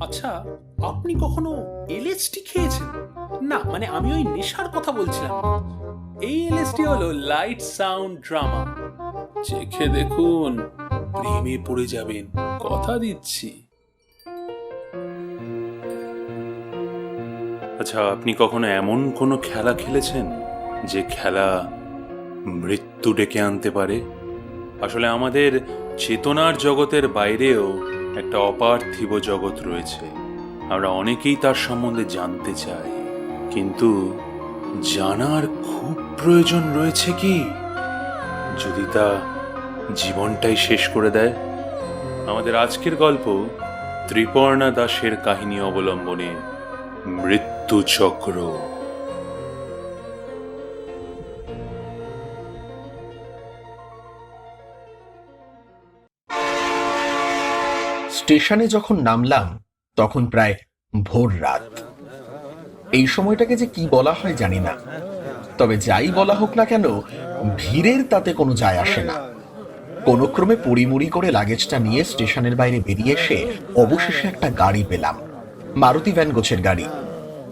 আচ্ছা, আপনি কখনো এলএসডি খেয়েছেন? না, মানে আমি ওই নেশার কথা বলছিলাম না। এই এলএসডি হলো লাইট সাউন্ড ড্রামা। চেখে দেখুন, প্রেমে পড়ে যাবেন, কথা দিচ্ছি। আচ্ছা, আপনি কখনো এমন কোনো খেলা খেলেছেন যে খেলা মৃত্যু ডেকে আনতে পারে? আসলে আমাদের চেতনার জগতের বাইরেও একটা অপার্থিব জগৎ রয়েছে। আমরা অনেকেই তার সম্বন্ধে জানতে চাই, কিন্তু জানার খুব প্রয়োজন রয়েছে কি যদি তা জীবনটাই শেষ করে দেয়। আমাদের আজকের গল্প ত্রিপর্ণা দাসের কাহিনী অবলম্বনে মৃত্যু চক্র। স্টেশনে যখন নামলাম তখন প্রায় ভোর রাত। এই সময়টাকে যে কি বলা হয় জানি না, তবে যাই বলা হোক না কেন, ভিড়ের তাতে কোনো যায় আসে না। কোনো ক্রমে পড়িমুড়ি করে লাগেজটা নিয়ে স্টেশনের বাইরে বেরিয়ে এসে অবশেষে একটা গাড়ি পেলাম, মারুতি ভ্যান গোছের গাড়ি।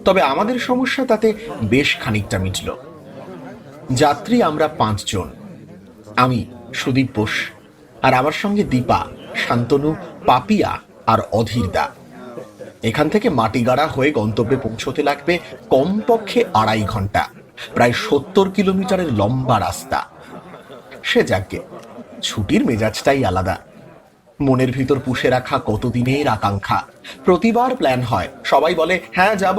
তবে আমাদের সমস্যা তাতে বেশ খানিকটা মিটল। যাত্রী আমরা 5 জন, আমি সুদীপ বোস, আর আমার সঙ্গে দীপা, শান্তনু, পাপিয়া আর অধীরদা। এখান থেকে মাটিগাড়া হয়ে গন্তব্যে পৌঁছতে লাগবে কমপক্ষে 2.5 ঘন্টা, প্রায় 70 কিলোমিটারের লম্বা রাস্তা। সে যাকে, ছুটির মেজাজটাই আলাদা। মনের ভিতর পুষে রাখা কতদিনের আকাঙ্ক্ষা। প্রতিবার প্ল্যান হয়, সবাই বলে হ্যাঁ যাব,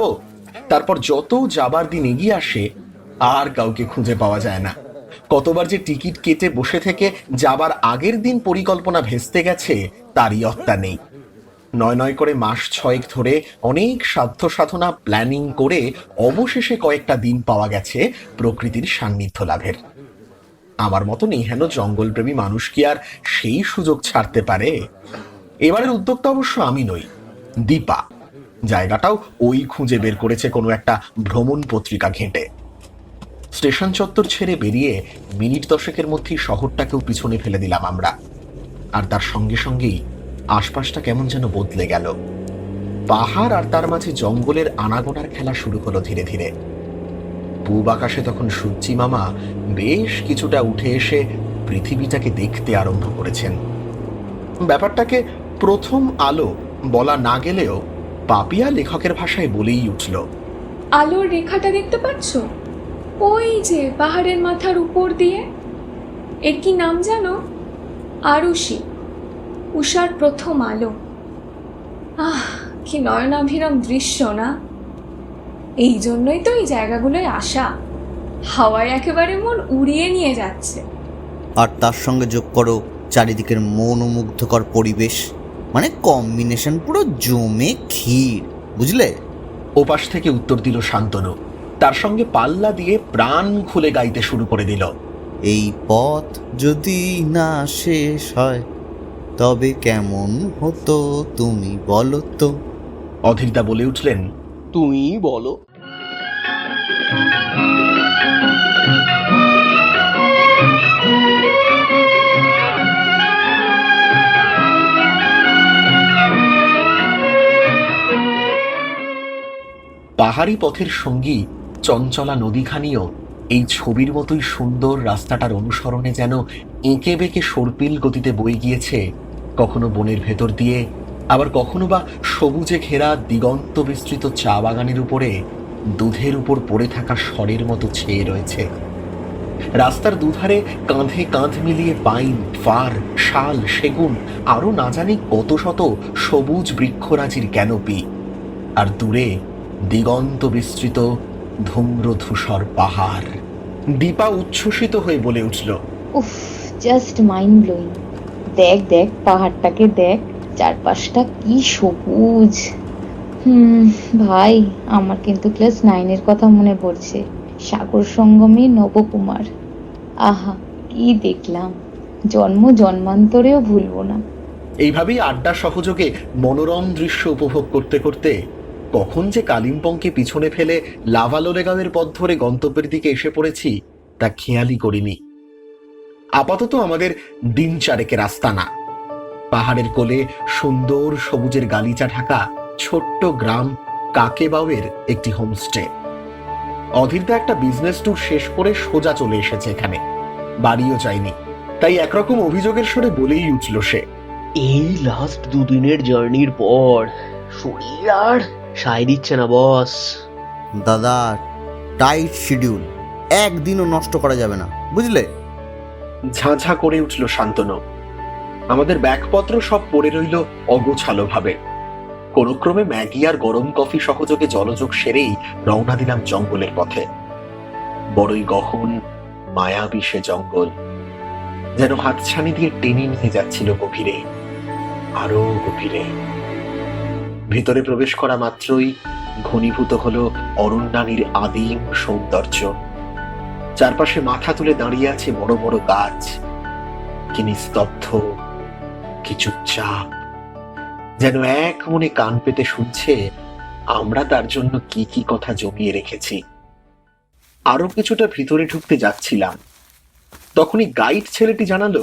তারপর যত যাবার দিন এগিয়ে আসে আর কাউকে খুঁজে পাওয়া যায় না। কতবার যে টিকিট কেটে বসে থেকে যাবার আগের দিন পরিকল্পনা ভেস্তে গেছে তারই অত্তা নেই। নয় করে মাস 6 ধরে অনেক সাধ্য সাধনা প্ল্যানিং করে অবশেষে কয়েকটা দিন পাওয়া গেছে প্রকৃতির সান্নিধ্য লাভের। আমার মতন এহেন জঙ্গলপ্রেমী মানুষ কি আর সেই সুযোগ ছাড়তে পারে? এবারের উদ্যোক্তা অবশ্য আমি নই, দীপা। জায়গাটাও ওই খুঁজে বের করেছে কোনো একটা ভ্রমণ পত্রিকা ঘেঁটে। স্টেশন চত্বর ছেড়ে বেরিয়ে মিনিট 10-এর মধ্যেই শহরটাকেও পিছনে ফেলে দিলাম আমরা। আর তার সঙ্গে সঙ্গেই আশপাশটা কেমন যেন বদলে গেল। পাহাড় আর তার মাঝে জঙ্গলের আনাগোনার খেলা শুরু হলো ধীরে ধীরে। পূব আকাশে তখন সূর্যি মামা বেশ কিছুটা উঠে এসে পৃথিবীটাকে দেখতে আরম্ভ করেছেন। ব্যাপারটাকে প্রথম আলো বলা না গেলেও পাপিয়া লেখকের ভাষায় বলেই উঠল, আলোর রেখাটা দেখতে পাচ্ছ? ওই যে পাহাড়ের মাথার উপর দিয়ে। এর কি নাম জানো? আরুষি, উষার প্রথম আলো। আহ, কি নয়নাভিরাম দৃশ্য না? এই জন্যই তো এই জায়গাগুলোয় আসা। হাওয়ায় একেবারে মন উড়িয়ে নিয়ে যাচ্ছে। আর তার সঙ্গে যোগ করো চারিদিকের মনোমুগ্ধকর পরিবেশ, মানে কম্বিনেশন পুরো জমে ক্ষীর, বুঝলে? ওপাশ থেকে উত্তর দিল শান্তনু, তার সঙ্গে পাল্লা দিয়ে প্রাণ খুলে গাইতে শুরু করে দিল। এই পথ যদি না শেষ হয় তবে কেমন হতো তুমি বলো তো। অধীরদা বলে উঠলেন, তুমি বলো। পাহাড়ি পথের সঙ্গী চঞ্চলা নদীখানিও এই ছবির মতোই সুন্দর রাস্তাটার অনুসরণে যেন এঁকে বেঁকে সর্পিল গতিতে বয়ে গিয়েছে, কখনো বনের ভেতর দিয়ে, আবার কখনো বা সবুজে ঘেরা দিগন্ত বিস্তৃত চা বাগানের উপরে দুধের উপর পড়ে থাকা স্বরের মতো ছেয়ে রয়েছে। রাস্তার দুধারে কাঁধে কাঁধ মিলিয়ে পাইন, ফার, শাল, সেগুন, আরো না জানি কত শত সবুজ বৃক্ষরাজির ক্যানোপি। আর দূরে দিগন্ত বিস্তৃত ধূম্র ধূসর পাহাড়। দীপা উচ্ছ্বসিত হয়ে বলে উঠল, উফ, জাস্ট মাইন্ড ব্লোয়িং। দেখ দেখ পাহাড়টাকে দেখ, চারপাশটা কি সবুজ। ভাই, আমার কিন্তু ক্লাস 9-এর কথা মনে পড়ছে। সাগর সঙ্গমে নবকুমার। আহা, কি দেখলাম, জন্ম জন্মান্তরেও ভুলবো না। এইভাবেই আড্ডা সহযোগে মনোরম দৃশ্য উপভোগ করতে করতে কখন যে কালিম্পংকে পিছনে ফেলে লাভালোলেগাঁওয়ের পথ ধরে গন্তব্যের দিকে এসে পড়েছি তা খেয়ালই করিনি। আপাতত আমাদের দিন 4 রাস্তা না, পাহাড়ের কোলে সুন্দর সবুজের গালিচা ঢাকা ছোট্ট গ্রাম কাকেবাউয়ের একটি হোমস্টে। অধীরদা একটা বিজনেস ট্যুর শেষ করে সোজা চলে এসেছে এখানে, বাড়িও যায়নি। তাই একরকম অভিযোগের স্বরে বলেই উঠল সে, এই লাস্ট দুদিনের জার্নির পর শরীর আর সায় দিচ্ছে না বস। দাদা, টাইট শিডিউল, একদিনও নষ্ট করা যাবে না, বুঝলে? ঝাঁঝা করে উঠল শান্তনু। আমাদের ব্যাগপত্র সব পড়ে রইল অগোছালো ভাবে। কোনক্রমে ম্যাগি আর গরম কফি সহযোগে জলযোগ সেরেই রওনা দিলাম জঙ্গলের পথে। বড়ই গহন মায়াবী সে জঙ্গল, যেন হাতছানি দিয়ে টেনে নিয়ে যাচ্ছিল গভীরে, আরো গভীরে। ভিতরে প্রবেশ করা মাত্রই ঘনীভূত হলো অরণ্যানীর আদিম সৌন্দর্য। চারপাশে মাথা তুলে দাঁড়িয়ে আছে বড় বড় গাছ, কি নিস্তব্ধ, কি চুপচাপ, যেন এক মনে কান পেতে শুনছে আমরা তার জন্য কি কি কথা জমিয়ে রেখেছি। আরো কিছুটা ভিতরে ঢুকতে যাচ্ছিলাম, তখনই গাইড ছেলেটি জানালো,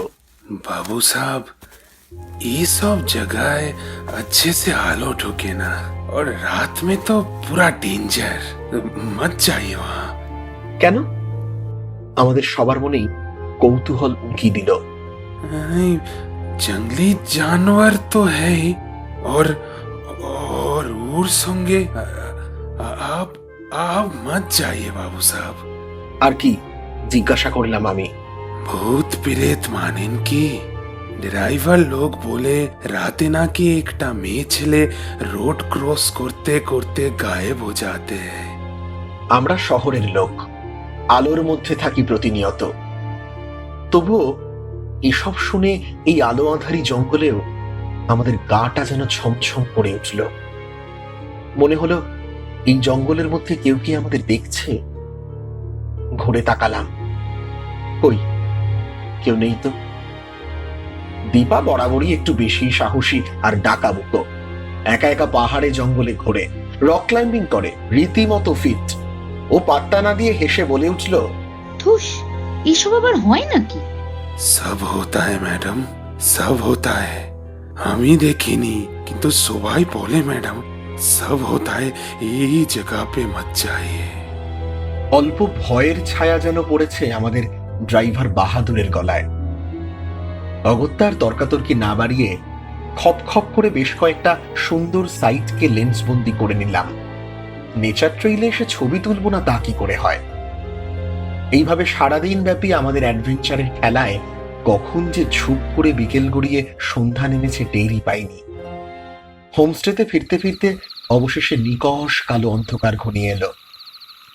बाबू साहब, ये सब जगह अच्छे से आलो ढुके ना, और रात में तो पूरा डेंजर, मत जाइए वहाँ। কেন? আমাদের সবার মনেই কৌতূহল উঁকি দিল। नहीं, जंगली जानवर तो है ही, और ওর সঙ্গে आप आप मत जाइए बाबू साहब। আর কি জিজ্ঞাসা করলাম আমি। भूत प्रेत मानेन की? ड्राइवर लोग बोले राते ना कि एकटा मेये छेले रोड क्रॉस करते करते गायब हो जाते हैं। আমরা শহরের লোক, আলোর মধ্যে থাকি প্রতিনিয়ত। তবুও এসব শুনে এই আলো আঁধারি জঙ্গলেও আমাদের গাটা যেন ছমছম করে উঠল। মনে হলো এই জঙ্গলের মধ্যে কেউ কি আমাদের দেখছে। ঘুরে তাকালাম, কই কেউ নেই তো। দীপা বরাবরই একটু বেশি সাহসী আর ডাকাবুকো। একা একা পাহাড়ে জঙ্গলে ঘোরে, রক ক্লাইম্বিং করে, রীতিমতো ফিট। ও পাত্তা না দিয়ে হেসে বলে উঠল, ধুস, এসব আবার হয় নাকি? सब होता है मैडम, सब होता है। আমি দেখিনি, কিন্তু সবাই বলে ম্যাডাম, সব होता है, এই জগহ পে মত যাইয়ে। অল্প ভয়ের ছায়া যেন পড়েছে আমাদের ড্রাইভার বাহাদুরের গলায়। অগত্যার তর্কাতর্কি না বাড়িয়ে খপ খপ করে বেশ কয়েকটা সুন্দর সাইটকে লেন্সবন্দি করে নিলাম। নেচার ট্রেইলে এসে ছবি তুলব না তা কি করে হয়। এইভাবে সারাদিন ব্যাপী আমাদের অ্যাডভেঞ্চারের খেলায় কখন যে ঝুপ করে বিকেল গড়িয়ে সন্ধ্যা নেমেছে টেরই পাইনি। হোমস্টেতে ফিরতে ফিরতে অবশেষে নিকষ কালো অন্ধকার ঘনিয়ে এলো।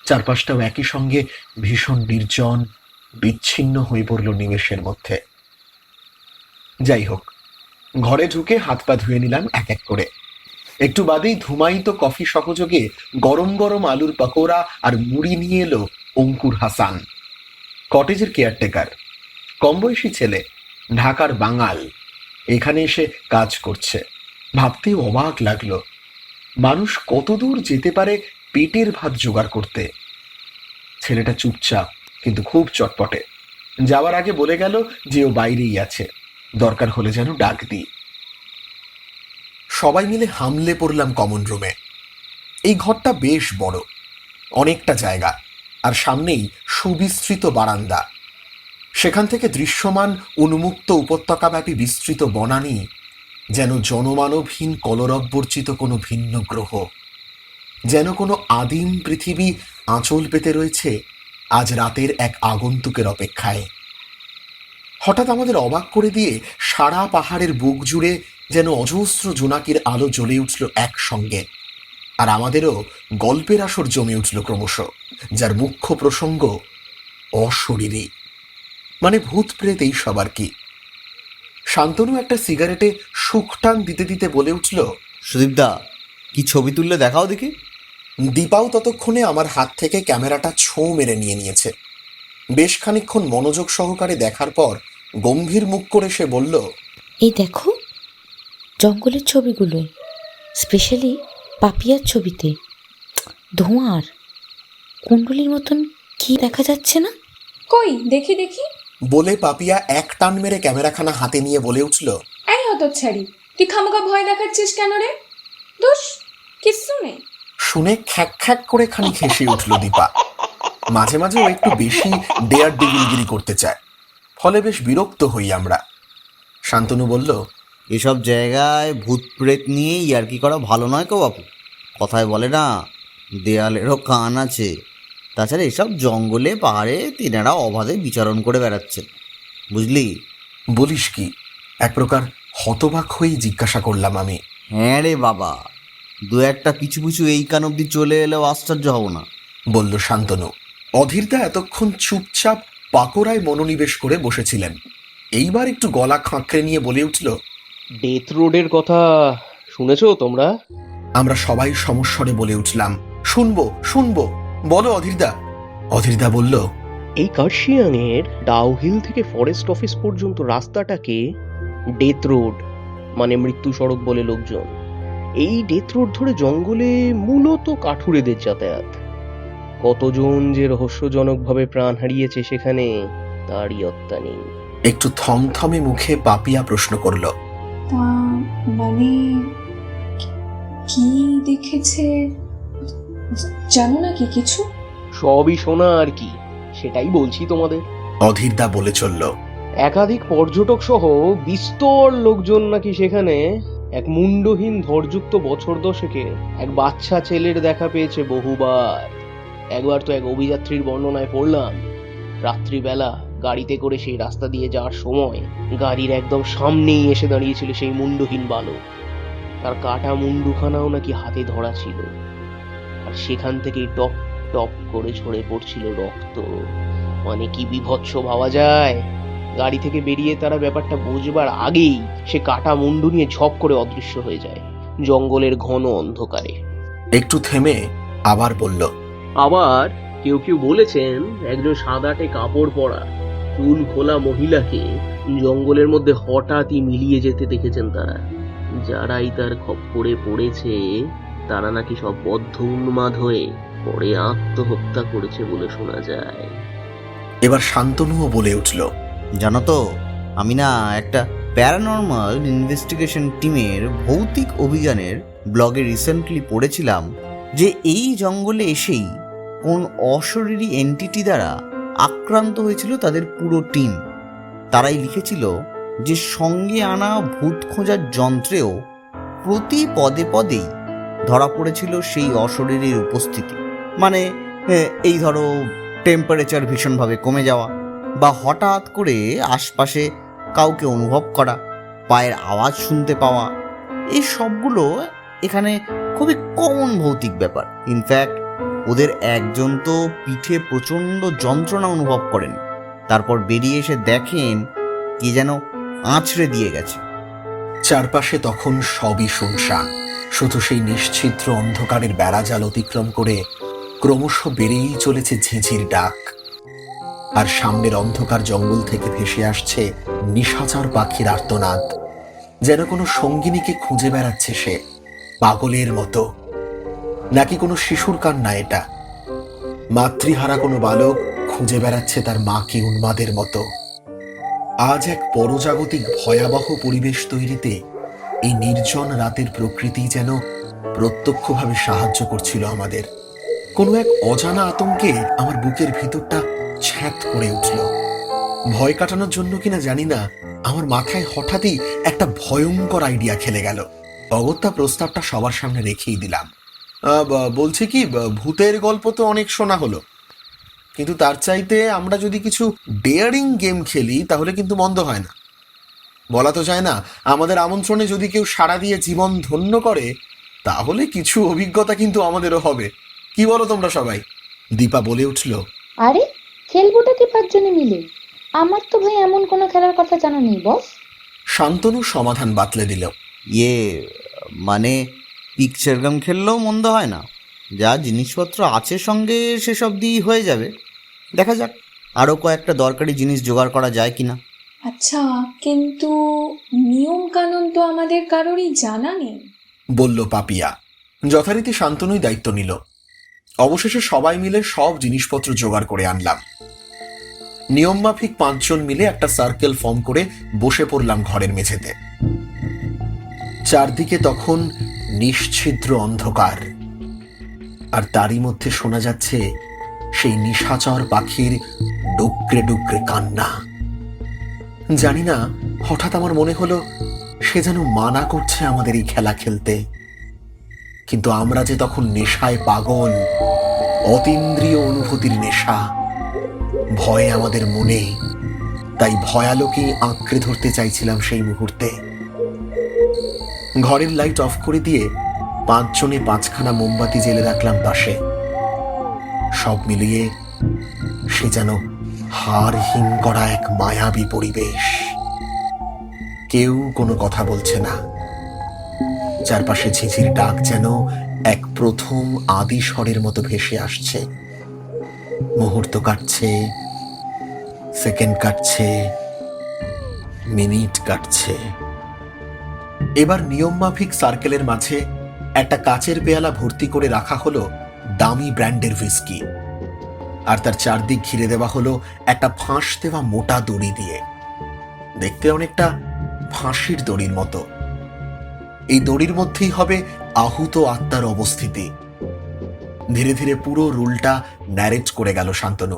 চারপাশটাও একই সঙ্গে ভীষণ নির্জন, বিচ্ছিন্ন হয়ে পড়ল নিমেষের মধ্যে। যাই হোক, ঘরে ঢুকে হাত পা ধুয়ে নিলাম এক এক করে। একটু বাদেই ধুমায়িত কফি সহযোগে গরম গরম আলুর পকোড়া আর মুড়ি নিয়ে এলো অঙ্কুর হাসান, কটেজের কেয়ারটেকার। কম বয়সী ছেলে, ঢাকার বাঙাল, এখানে এসে কাজ করছে। ভাবতেও অবাক লাগলো, মানুষ কতদূর যেতে পারে পেটের ভাত জোগাড় করতে। ছেলেটা চুপচাপ কিন্তু খুব চটপটে। যাওয়ার আগে বলে গেল যে ও বাইরেই আছে, দরকার হলে যেন ডাক দিই। সবাই মিলে হামলে পড়লাম কমন রুমে। এই ঘরটা বেশ বড়, অনেকটা জায়গা, আর সামনেই সুবিস্তৃত বারান্দা। সেখান থেকে দৃশ্যমান উন্মুক্ত উপত্যকাব্যাপী বিস্তৃত বনানী যেন জনমানবহীন কলরববর্জিত কোনো ভিন্ন গ্রহ, যেন কোনো আদিম পৃথিবী আঁচল পেতে রয়েছে আজ রাতের এক আগন্তুকের অপেক্ষায়। হঠাৎ আমাদের অবাক করে দিয়ে সারা পাহাড়ের বুক জুড়ে যেন অজস্র জোনাকির আলো জ্বলে উঠল একসঙ্গে। আর আমাদেরও গল্পের আসর জমে উঠল ক্রমশ, যার মুখ্য প্রসঙ্গ অশরীরী, মানে ভূত প্রেত এই সবার কি। শান্তনু একটা সিগারেটে সুখ টান দিতে দিতে বলে উঠল, সুদীপদা, কি ছবি তুললে দেখাও দেখি। দীপাও ততক্ষণে আমার হাত থেকে ক্যামেরাটা ছোঁ মেরে নিয়ে নিয়েছে। বেশ খানিকক্ষণ মনোযোগ সহকারে দেখার পর গম্ভীর মুখ করে সে বলল, এই দেখো জঙ্গলের ছবিগুলো, স্পেশালি পাপিয়ার ছবিতে ধোঁয়ার কুণ্ডলির মতন কি দেখা যাচ্ছে না? কই দেখি দেখি। বলে পাপিয়া এক টান মেরে ক্যামেরাখানা হাতে নিয়ে বলে উঠল, এই তোর ছাড়ি, তুই খামোকা ভয় দেখাচ্ছিস কেন রে? দোষ কিচ্ছু নেই। শুনে খ্যাক খ্যাক করে খানিক হেসে উঠল দীপা। মাঝে মাঝে ও একটু বেশি ডেয়ার ডেভিলগিরি করতে চায়, ফলে বেশ বিরক্ত হই আমরা। শান্তনু বলল, এসব জায়গায় ভূত প্রেত নিয়ে ইয়ার্কি করা ভালো নয় কো বাপু। কথায় বলে না, দেয়ালেরও কান আছে। তাছাড়া এসব জঙ্গলে পাহাড়ে তিনারা অবাধে বিচরণ করে বেড়াচ্ছেন, বুঝলি? বলিস কি? এক প্রকার হতবাক হয়েই জিজ্ঞাসা করলাম আমি। হ্যাঁ রে বাবা, দু একটা পিছু পিছু এই কান অব্দি চলে এলেও আশ্চর্য হব না, বলল শান্তনু। অধীরদা এতক্ষণ চুপচাপ পাকোড়ায় মনোনিবেশ করে বসেছিলেন। এইবার একটু গলা খাঁকড়ে নিয়ে বলে উঠল, ডেথ রোডের কথা শুনেছো তোমরা? আমরা সবাই সমস্বরে বলে উঠলাম, শুনবো শুনবো, বলো অধীরদা। অধীরদা বলল, এই কার্শিয়াংয়ের ডাউহিল থেকে ফরেস্ট অফিস পর্যন্ত রাস্তাটাকে ডেথ রোড মানে মৃত্যু সড়ক বলে লোকজন। এই ডেথ রোড ধরে জঙ্গলে মূলত কাঠুরেদের যাতায়াত। কতজন যে রহস্যজনকভাবে প্রাণ হারিয়েছে সেখানে তারই অত্যা নেই। একটু থমথমে মুখে পাপিয়া প্রশ্ন করল, তা মানে কি দেখেছে জানো নাকি কিছু? সবই শোনা আর কি, সেটাই বলছি তোমাদের। অধীরদা বলে চলল, একাধিক পর্যটক সহ বিস্তর লোকজন নাকি সেখানে এক মুন্ডহীন ধরযুক্ত বছর দশেকে এক বাচ্চা ছেলের দেখা পেয়েছে বহুবার। একবার তো এক অভিযাত্রীর বর্ণনায় পড়লাম, রাত্রিবেলা গাড়িতে করে সেই রাস্তা দিয়ে যাওয়ার সময় গাড়ির একদম সামনেই এসে দাঁড়িয়েছিল সেই মুন্ডহীন বালক। তার কাটা মুন্ডুখানাও নাকি হাতে ধরা ছিল, আর সেখান থেকেই টপ টপ করে ঝরে পড়ছিল রক্ত। মানে কি বিভৎস ভাবা যায়! গাড়ি থেকে বেরিয়ে তারা ব্যাপারটা বুঝবার আগেই সে কাটা মুন্ডু নিয়ে ঝপ করে অদৃশ্য হয়ে যায় জঙ্গলের ঘন অন্ধকারে। একটু থেমে আবার বলল, আবার কেউ কেউ বলেছেন একজন সাদাটে কাপড় পরা চুল খোলা মহিলাকে জঙ্গলের মধ্যে হঠাৎই মিলিয়ে যেতে দেখেছেন তারা। যারাই তার খপ্পরে পড়েছে তারা নাকি সব বদ্ধ উন্মাদ হয়ে পরে আত্মহত্যা করেছে বলে শোনা যায়। এবার শান্তনুও বলে উঠল, জানো তো, আমি না একটা প্যারানর্মাল ইনভেস্টিগেশন টিমের ভৌতিক অভিযানের ব্লগে রিসেন্টলি পড়েছিলাম যে এই জঙ্গলে এসেই কোন অশরীরী এন্টিটি দ্বারা আক্রান্ত হয়েছিল তাদের পুরো টিম। তারাই লিখেছিল যে সঙ্গে আনা ভূত খোঁজার যন্ত্রেও প্রতি পদে পদেই ধরা পড়েছিল সেই অশরীরীর উপস্থিতি। মানে এই ধরো টেম্পারেচার ভীষণভাবে কমে যাওয়া, বা হঠাৎ করে আশপাশে কাউকে অনুভব করা, পায়ের আওয়াজ শুনতে পাওয়া, এই সবগুলো এখানে খুবই কমন ভৌতিক ব্যাপার। ইনফ্যাক্ট ওদের একজন তো পিঠে প্রচণ্ড যন্ত্রণা অনুভব করেন, তারপর বেরিয়ে এসে দেখেন কি যেন আঁচড়ে দিয়ে গেছে। চারপাশে তখন সবই শুনশান, শুধু সেই নিশ্ছিদ্র অন্ধকারের বেড়াজাল অতিক্রম করে ক্রমশ বেড়েই চলেছে ঝিঁঝির ডাক। আর সামনের অন্ধকার জঙ্গল থেকে ভেসে আসছে নিশাচর পাখির আর্তনাদ, যেন কোনো সঙ্গিনীকে খুঁজে বেড়াচ্ছে সে পাগলের মতো। নাকি কোনো শিশুর কান্না এটা? মাতৃহারা কোনো বালক খুঁজে বেড়াচ্ছে তার মাকে উন্মাদের মতো। আজ এক পরজাগতিক ভয়াবহ পরিবেশ তৈরিতে এই নির্জন রাতের প্রকৃতি যেন প্রত্যক্ষভাবে সাহায্য করছিল আমাদের। কোনো এক অজানা আতঙ্কে আমার বুকের ভিতরটা ছ্যাঁত করে উঠল। ভয় কাটানোর জন্য কিনা জানি না, আমার মাথায় হঠাৎই একটা ভয়ঙ্কর আইডিয়া খেলে গেল। অগত্যা প্রস্তাবটা সবার সামনে রেখেই দিলাম। বলছি কি, ভূতের গল্প তো অনেক শোনা হলো, কিন্তু তার চাইতে আমরা যদি কিছু ডেয়ারিং গেম খেলি তাহলে কিন্তু মন্দ হয় না। বলা তো যায় না, আমাদের আমন্ত্রণে যদি কেউ সাড়া দিয়ে জীবন ধন্য করে তাহলে কিছু অভিজ্ঞতা কিন্তু আমাদেরও হবে। কি বলো তোমরা সবাই? দীপা বলে উঠল, আরে খেলবোটা কি 5 জনে মিলে? আমার তো ভাই এমন কোনো খেলার কথা জানা নেই বস। শান্তনু সমাধান বাতলে দিল, মানে পিকচার গেম খেললেও মন্দ হয় না। যা জিনিসপত্র আছে সঙ্গে সেসব দিয়েই হয়ে যাবে। দেখা যাক আরও কয়েকটা দরকারি জিনিস জোগাড় করা যায় কিনা। আচ্ছা, কিন্তু নিয়ম কানুন তো আমাদের কারোরই জানা নেই, বলল পাপিয়া। যথারীতি শান্তনুই দায়িত্ব নিল। অবশেষে সবাই মিলে সব জিনিসপত্র জোগাড় করে আনলাম। নিয়ম মাফিক 5 জন মিলে একটা সার্কেল ফর্ম করে বসে পড়লাম ঘরের মেঝেতে। চারদিকে তখন নিশ্ছিদ্র অন্ধকার, আর তারই মধ্যে শোনা যাচ্ছে সেই নিশাচর পাখির ডুকরে ডুকরে কান্না। জানি না, হঠাৎ আমার মনে হলো সে যেন মানা করছে আমাদের এই খেলা খেলতে। কিন্তু আমরা যে তখন নেশায় পাগল, অতীন্দ্রিয় অনুভূতির নেশা, ভয়ে আমাদের মনে, তাই ভয়ালোকেই আঁকড়ে ধরতে চাইছিলাম সেই মুহূর্তে। ঘরের লাইট অফ করে দিয়ে 5 জনে 5খানা মোমবাতি জ্বেলে রাখলাম পাশে। সব মিলিয়ে সে যেন হাড়হিম করা এক মায়াবী পরিবেশ। কেউ কোনো কথা বলছে না। চারপাশে ঝিঝির ডাক যেন এক প্রথম আদি স্বরের মতো ভেসে আসছে। মুহূর্ত কাটছে, সেকেন্ড কাটছে, মিনিট কাটছে। এবার নিয়মমাফিক সার্কেলের মাঝে একটা কাচের পেয়ালা ভর্তি করে রাখা হলো দামি ব্র্যান্ডের হুইস্কি, আর তার চারদিক ঘিরে দেওয়া হলো একটা ফাঁস দেওয়া মোটা দড়ি দিয়ে। দেখতে অনেকটা ফাঁসির দড়ির মতো। এই দড়ির মধ্যেই হবে আহুত আত্মার অবস্থিতি। ধীরে ধীরে পুরো রুলটা ন্যারেট করে গেল শান্তনু।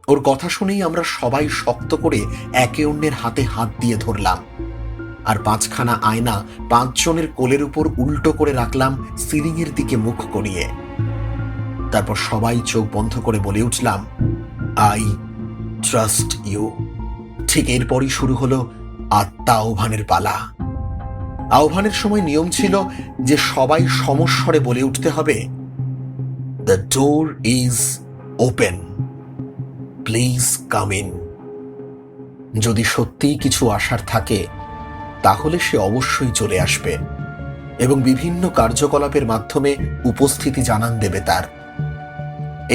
ওর কথা শুনেই আমরা সবাই শক্ত করে একে অন্যের হাতে হাত দিয়ে ধরলাম, আর 5খানা আয়না 5 জনের কোলের উপর উল্টো করে রাখলাম সিলিং এর দিকে মুখ করিয়ে। তারপর সবাই চোখ বন্ধ করে বলে উঠলাম, আই ট্রাস্ট ইউ। ঠিক এরপরই শুরু হলো আত্মা আহ্বানের পালা। আহ্বানের সময় নিয়ম ছিল যে সবাই সমস্বরে বলে উঠতে হবে, the door is open, please come in. যদি সত্যিই কিছু আসার থাকে তাহলে সে অবশ্যই চলে আসবে এবং বিভিন্ন কার্যকলাপের মাধ্যমে উপস্থিতি জানান দেবে তার।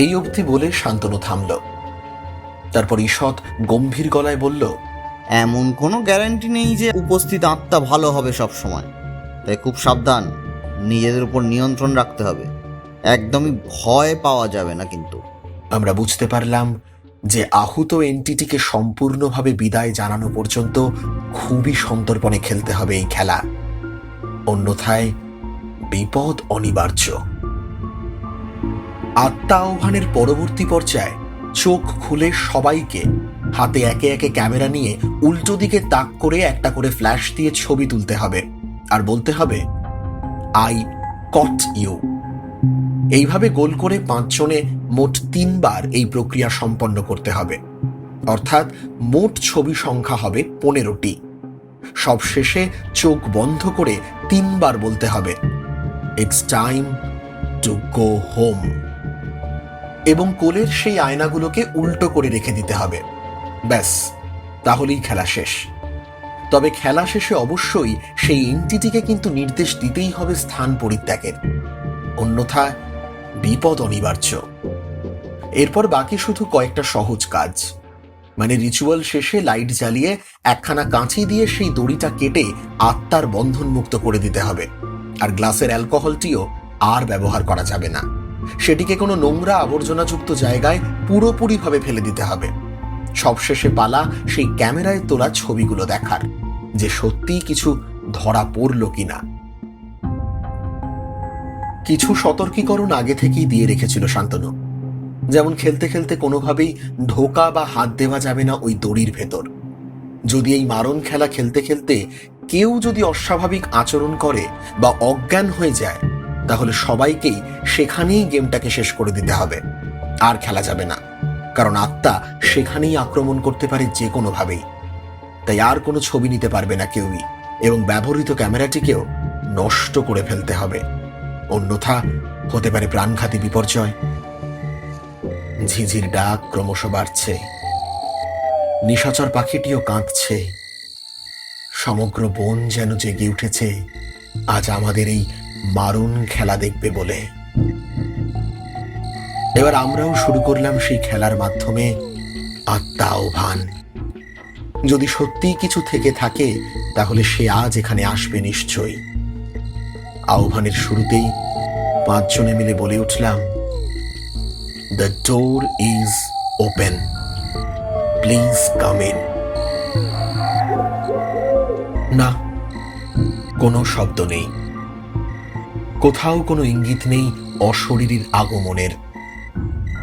এই অবধি বলে শান্তনু থামল। তারপর ঈষৎ গম্ভীর গলায় বলল, এমন কোনো গ্যারান্টি নেই যে উপস্থিত আত্মা ভালো হবে সব সময়, তাই খুব সাবধান, নিজেদের উপর নিয়ন্ত্রণ রাখতে হবে, একদমই ভয় পাওয়া যাবে না। কিন্তু আমরা বুঝতে পারলাম যে আহুত এন্টিটিকে সম্পূর্ণভাবে বিদায় জানানো পর্যন্ত খুবই সন্তর্পণে খেলতে হবে এই খেলা, অন্যথায় বিপদ অনিবার্য। আত্মা আহ্বানের পরবর্তী পর্যায়ে চোখ খুলে সবাইকে হাতে একে একে ক্যামেরা নিয়ে উল্টো দিকে তাক করে একটা করে ফ্ল্যাশ দিয়ে ছবি তুলতে হবে আর বলতে হবে, আই কট ইউ। এইভাবে গোল করে 5 জনে মোট 3 বার এই প্রক্রিয়া সম্পন্ন করতে হবে, অর্থাৎ মোট ছবি সংখ্যা হবে 15টি। সবশেষে চোখ বন্ধ করে 3 বার বলতে হবে, it's time to go home, এবং কোলের সেই আয়নাগুলোকে উল্টো করে রেখে দিতে হবে। ব্যাস, তাহলেই খেলা শেষ। তবে খেলা শেষে অবশ্যই সেই এন্টিটিকে কিন্তু নির্দেশ দিতেই হবে স্থান পরিত্যাগের, অন্যথা বিপদ অনিবার্য। এরপর বাকি শুধু কয়েকটা সহজ কাজ, মানে রিচুয়াল শেষে লাইট জ্বালিয়ে একখানা কাঁচি দিয়ে সেই দড়িটা কেটে আত্মার বন্ধন মুক্ত করে দিতে হবে, আর গ্লাসের অ্যালকোহলটিও আর ব্যবহার করা যাবে না। সেটিকে কোনো নোংরা আবর্জনাযুক্ত জায়গায় পুরোপুরিভাবে ফেলে দিতে হবে। সবশেষে পালা সেই ক্যামেরায় তোলা ছবিগুলো দেখার, যে সত্যিই কিছু ধরা পড়ল কিনা। কিছু সতর্কীকরণ আগে থেকেই দিয়ে রেখেছিল শান্তনু, যেমন খেলতে খেলতে কোনোভাবেই ঢোকা বা হাত দেওয়া যাবে না ওই দড়ির ভেতর। যদি এই মারণ খেলা খেলতে খেলতে কেউ যদি অস্বাভাবিক আচরণ করে বা অজ্ঞান হয়ে যায়, তাহলে সবাইকেই সেখানেই গেমটাকে শেষ করে দিতে হবে, আর খেলা যাবে না, কারণ আত্মা সেখানেই আক্রমণ করতে পারে যে কোনোভাবেই। তাই আর কোনো ছবি নিতে পারবে না কেউই, এবং ব্যবহৃত ক্যামেরাটিকেও নষ্ট করে ফেলতে হবে, অন্যথা হতে পারে প্রাণঘাতী বিপর্যয়। ঝিঝির ডাক ক্রমশ বাড়ছে, নিশাচর পাখিটিও কাঁদছে, সমগ্র বন যেন জেগে উঠেছে আজ আমাদের এই মারণ খেলা দেখবে বলে। এবার আমরাও শুরু করলাম সেই খেলার মাধ্যমে আত্মা আহ্বান। যদি সত্যিই কিছু থেকে থাকে তাহলে সে আজ এখানে আসবে নিশ্চয়ই। আহ্বানের শুরুতেই 5 জনে মিলে বলে উঠলাম, the door is open, please come in. না, কোনো শব্দ নেই, কোথাও কোনো ইঙ্গিত নেই অশরীরীর আগমনের।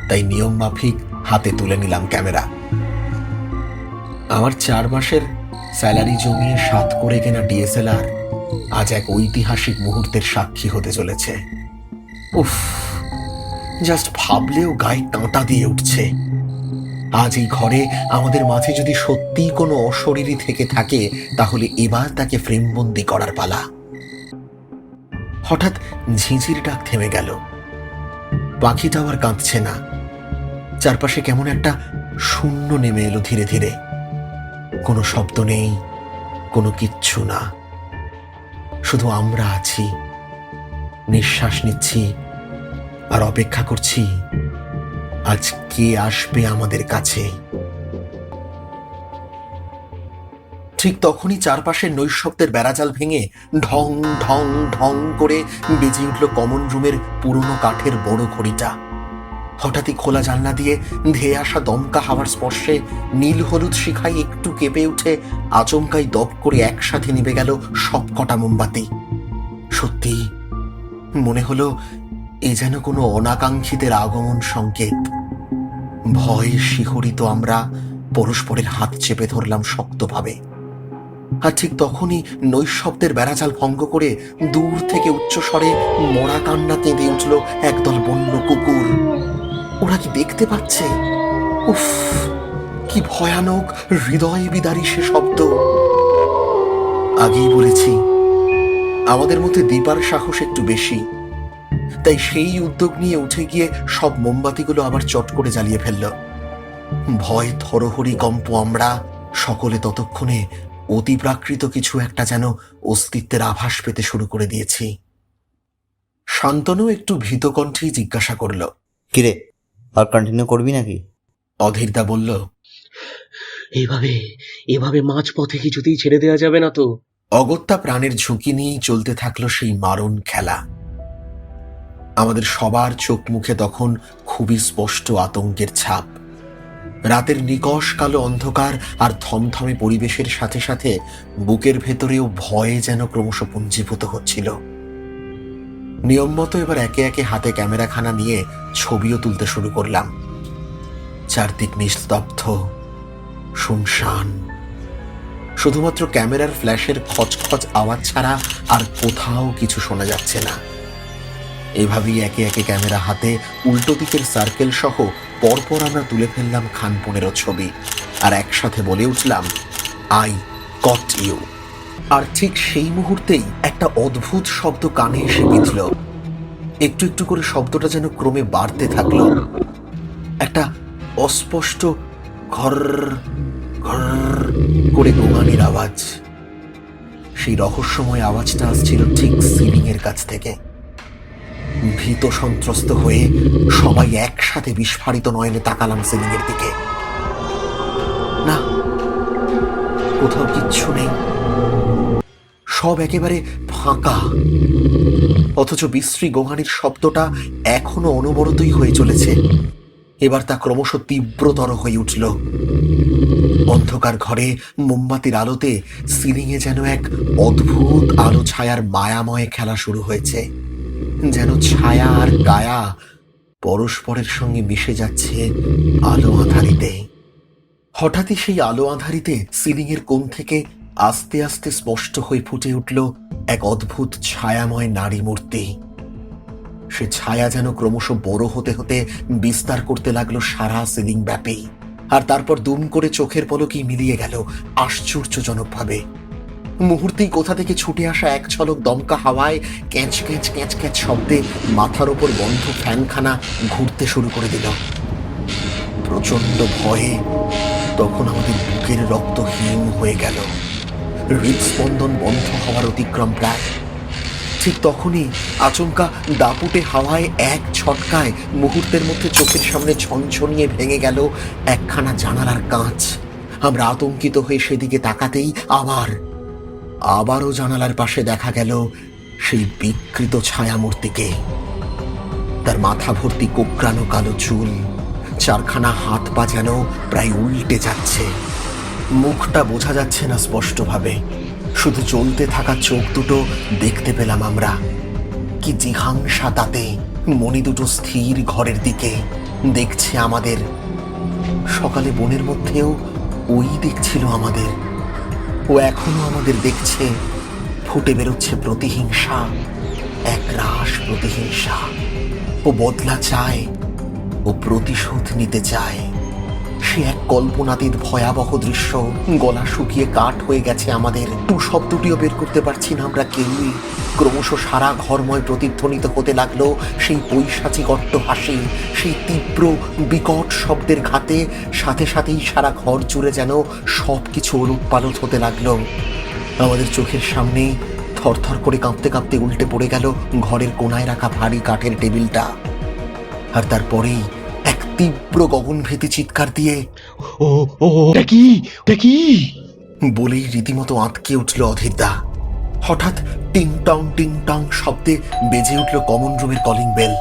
তাই নিয়ম মাফিক হাতে তুলে নিলাম ক্যামেরা। আমার 4 মাসের স্যালারি জমিয়ে 7 করে কেনা ডিএসএলআর আজ এক ঐতিহাসিক মুহূর্তের সাক্ষী হতে চলেছে। উফ, জাস্ট ভাবলেও গায়ে কাঁটা দিয়ে উঠছে। আজ এই ঘরে আমাদের মাঝে যদি সত্যিই কোনো অশরীরী থেকে থাকে, তাহলে এবার তাকে ফ্রেমবন্দি করার পালা। হঠাৎ ঝিঁঝির ডাক থেমে গেল। পাখিটাও আর কাঁদছে না। চারপাশে কেমন একটা শূন্য নেমে এলো ধীরে ধীরে। কোনো শব্দ নেই, কোনো কিচ্ছু না, শুধু আমরা আছি, নিঃশ্বাস নিচ্ছি আর অপেক্ষা করছি আজ কে আসবে আমাদের কাছে। ঠিক তখনই চারপাশের নৈশব্দের বেড়াজাল ভেঙে ঢং ঢং ঢং করে বেজে উঠল কমন রুমের পুরনো কাঠের বড় ঘড়িটা। হঠাৎই খোলা জানলা দিয়ে ধেয়ে আসা দমকা হাওয়ার স্পর্শে নীল হলুদ শিখাই একটু কেঁপে উঠে আচমকাই দপ করে একসাথে নিভে গেল সবকটা মোমবাতি। সত্যি মনে হলো এ যেন কোনো অনাকাঙ্ক্ষিতের আগমন সংকেত। ভয়ে শিহরিত আমরা পরস্পরের হাত চেপে ধরলাম শক্তভাবে। আর ঠিক তখনই নৈশব্দের বেড়াজাল ভঙ্গ করে দূর থেকে উচ্চস্বরে মরা কান্না কেঁদে উঠল একদল বন্য কুকুর। ওরা কি দেখতে পাচ্ছে? উফ, কি ভয়ানক হৃদয় বিদারী সে শব্দ। আগেই বলেছি আমাদের মধ্যে দীপার সাহস একটু বেশি, তাই সেই উদ্যোগ নিয়ে উঠে গিয়ে সব মোমবাতিগুলো আবার চট করে জ্বালিয়ে ফেলল। ভয় থরহরি কম্প আমরা সকলে ততক্ষণে অতিপ্রাকৃত কিছু একটা যেন অস্তিত্বের আভাস পেতে শুরু করে দিয়েছি। শান্তনু একটু ভীত কণ্ঠেই জিজ্ঞাসা করল, কিরে, আর কন্টিনিউ করবি নাকি? অধীরদা বলল, এভাবে এভাবে মাঝপথে কিছুতেই ছেড়ে দেওয়া যাবে না তো। অগত্যা প্রাণের ঝুঁকি নিয়েই চলতে থাকলো সেই মারণ খেলা। আমাদের সবার চোখ মুখে তখন খুবই স্পষ্ট আতঙ্কের ছাপ। রাতের নিকষ কালো অন্ধকার আর থমথমে পরিবেশের সাথে সাথে বুকের ভেতরেও ভয়ে যেন ক্রমশ পুঞ্জীভূত হচ্ছিল। নিয়ম মতো এবার একে একে হাতে ক্যামেরাখানা নিয়ে ছবিও তুলতে শুরু করলাম। চারদিক নিস্তব্ধ, শুনশান, শুধুমাত্র ক্যামেরার ফ্ল্যাশের খচখচ আওয়াজ ছাড়া আর কোথাও কিছু শোনা যাচ্ছে না। এভাবেই একে একে ক্যামেরা হাতে উল্টো দিকের সার্কেল সহ পরপর আমরা তুলে ফেললাম খান 15 ছবি, আর একসাথে বলে উঠলাম, আই গট ইউ। আর ঠিক সেই মুহূর্তেই একটা অদ্ভুত শব্দ কানে এসে বিঁধল। একটু একটু করে শব্দটা যেন ক্রমে বাড়তে থাকলো। একটা অস্পষ্ট ঘর ঘর করে গোঙানির আওয়াজ। সেই রহস্যময় আওয়াজটা আসছিল ঠিক সিলিং এর কাছ থেকে। ভীত সন্ত্রস্ত হয়ে সবাই একসাথে বিস্ফারিত নয়নে তাকালাম সিলিং এর দিকে। না, কোথাও কিচ্ছু নেই, সব একেবারে ফাঁকা। অথচ বিশ্রী গোঙানির শব্দটা এখনো অনবরতই হয়ে চলেছে। এবার তা ক্রমশ তীব্রতর হয়ে উঠল। অন্ধকার ঘরে মোমবাতির আলোতে সিলিংয়ে যেন এক অদ্ভুত আলো ছায়ার মায়াময় খেলা শুরু হয়েছে। যেন ছায়া আর কায়া পরস্পরের সঙ্গে মিশে যাচ্ছে আলো আঁধারিতে। হঠাৎই সেই আলো আঁধারিতে সিলিং এর কোণ থেকে আস্তে আস্তে স্পষ্ট হয়ে ফুটে উঠল এক অদ্ভুত ছায়াময় নারী মূর্তি। সে ছায়া যেন ক্রমশ বড় হতে হতে বিস্তার করতে লাগলো সারা সিলিং ব্যাপী, আর তারপর দুম করে চোখের পলকেই মিলিয়ে গেল আশ্চর্যজনকভাবে। মুহূর্তেই কোথা থেকে ছুটে আসা এক ঝলক দমকা হাওয়ায় ক্যাঁচ ক্যাঁচ ক্যাঁচ ক্যাঁচ শব্দে মাথার ওপর বন্ধ ফ্যানখানা ঘুরতে শুরু করে দিল। প্রচন্ড ভয়ে তখন আমাদের বুকের রক্ত হিম হয়ে গেল। হৃদস্পন্দন বন্ধ হওয়ার অতিক্রম প্রায়। ঠিক তখনই আচমকা দাপুটে হাওয়ায় এক ছটকায় মুহূর্তের মধ্যে চোখের সামনে ছনছনিয়ে ভেঙে গেল একখানা জানালার কাঁচ। আমরা আতঙ্কিত হয়ে সেদিকে তাকাতেই আবারও জানালার পাশে দেখা গেল সেই বিকৃত ছায়ামূর্তিকে। তার মাথা ভর্তি কোকড়ানো কালো চুল, চারখানা হাত পা যেন প্রায় উল্টে যাচ্ছে। মুখটা বোঝা যাচ্ছে না স্পষ্টভাবে, শুধু জ্বলতে থাকা চোখ দুটো দেখতে পেলাম আমরা। কি জিঘাংসা তাতে! মণি দুটো স্থির ঘরের দিকে দেখছে আমাদের। সকালে বনের মধ্যেও ওই দেখছিল আমাদের, ও এখনো আমাদের দেখছে। ফুটে বেরোচ্ছে প্রতিহিংসা, একরাশ প্রতিহিংসা। ও বদলা চায়, ও প্রতিশোধ নিতে চায়। সে এক কল্পনাতীত ভয়াবহ দৃশ্য। গলা শুকিয়ে কাঠ হয়ে গেছে আমাদের, টু শব্দটিও বের করতে পারছি না আমরা কেউই। ক্রমশ সারা ঘরময় প্রতিধ্বনিত হতে লাগলো সেই পৈশাচিক অট্টহাসি, সেই তীব্র বিকট শব্দের ঘাতে। সাথে সাথেই সারা ঘর জুড়ে যেন সব কিছু ওলটপালট হতে লাগলো। আমাদের চোখের সামনে থরথর করে কাঁপতে কাঁপতে উল্টে পড়ে গেল ঘরের কোনায় রাখা ভারী কাঠের টেবিলটা। আর তারপরেই এক তীব্র গগনভেদী চিৎকার দিয়ে ও ও ওটা কি, ওটা কি বলেই রীতিমতো আঁতকে উঠল অধীরদা। হঠাৎ টিং টং শব্দে বেজে উঠল কমন রুমের কলিং বেল।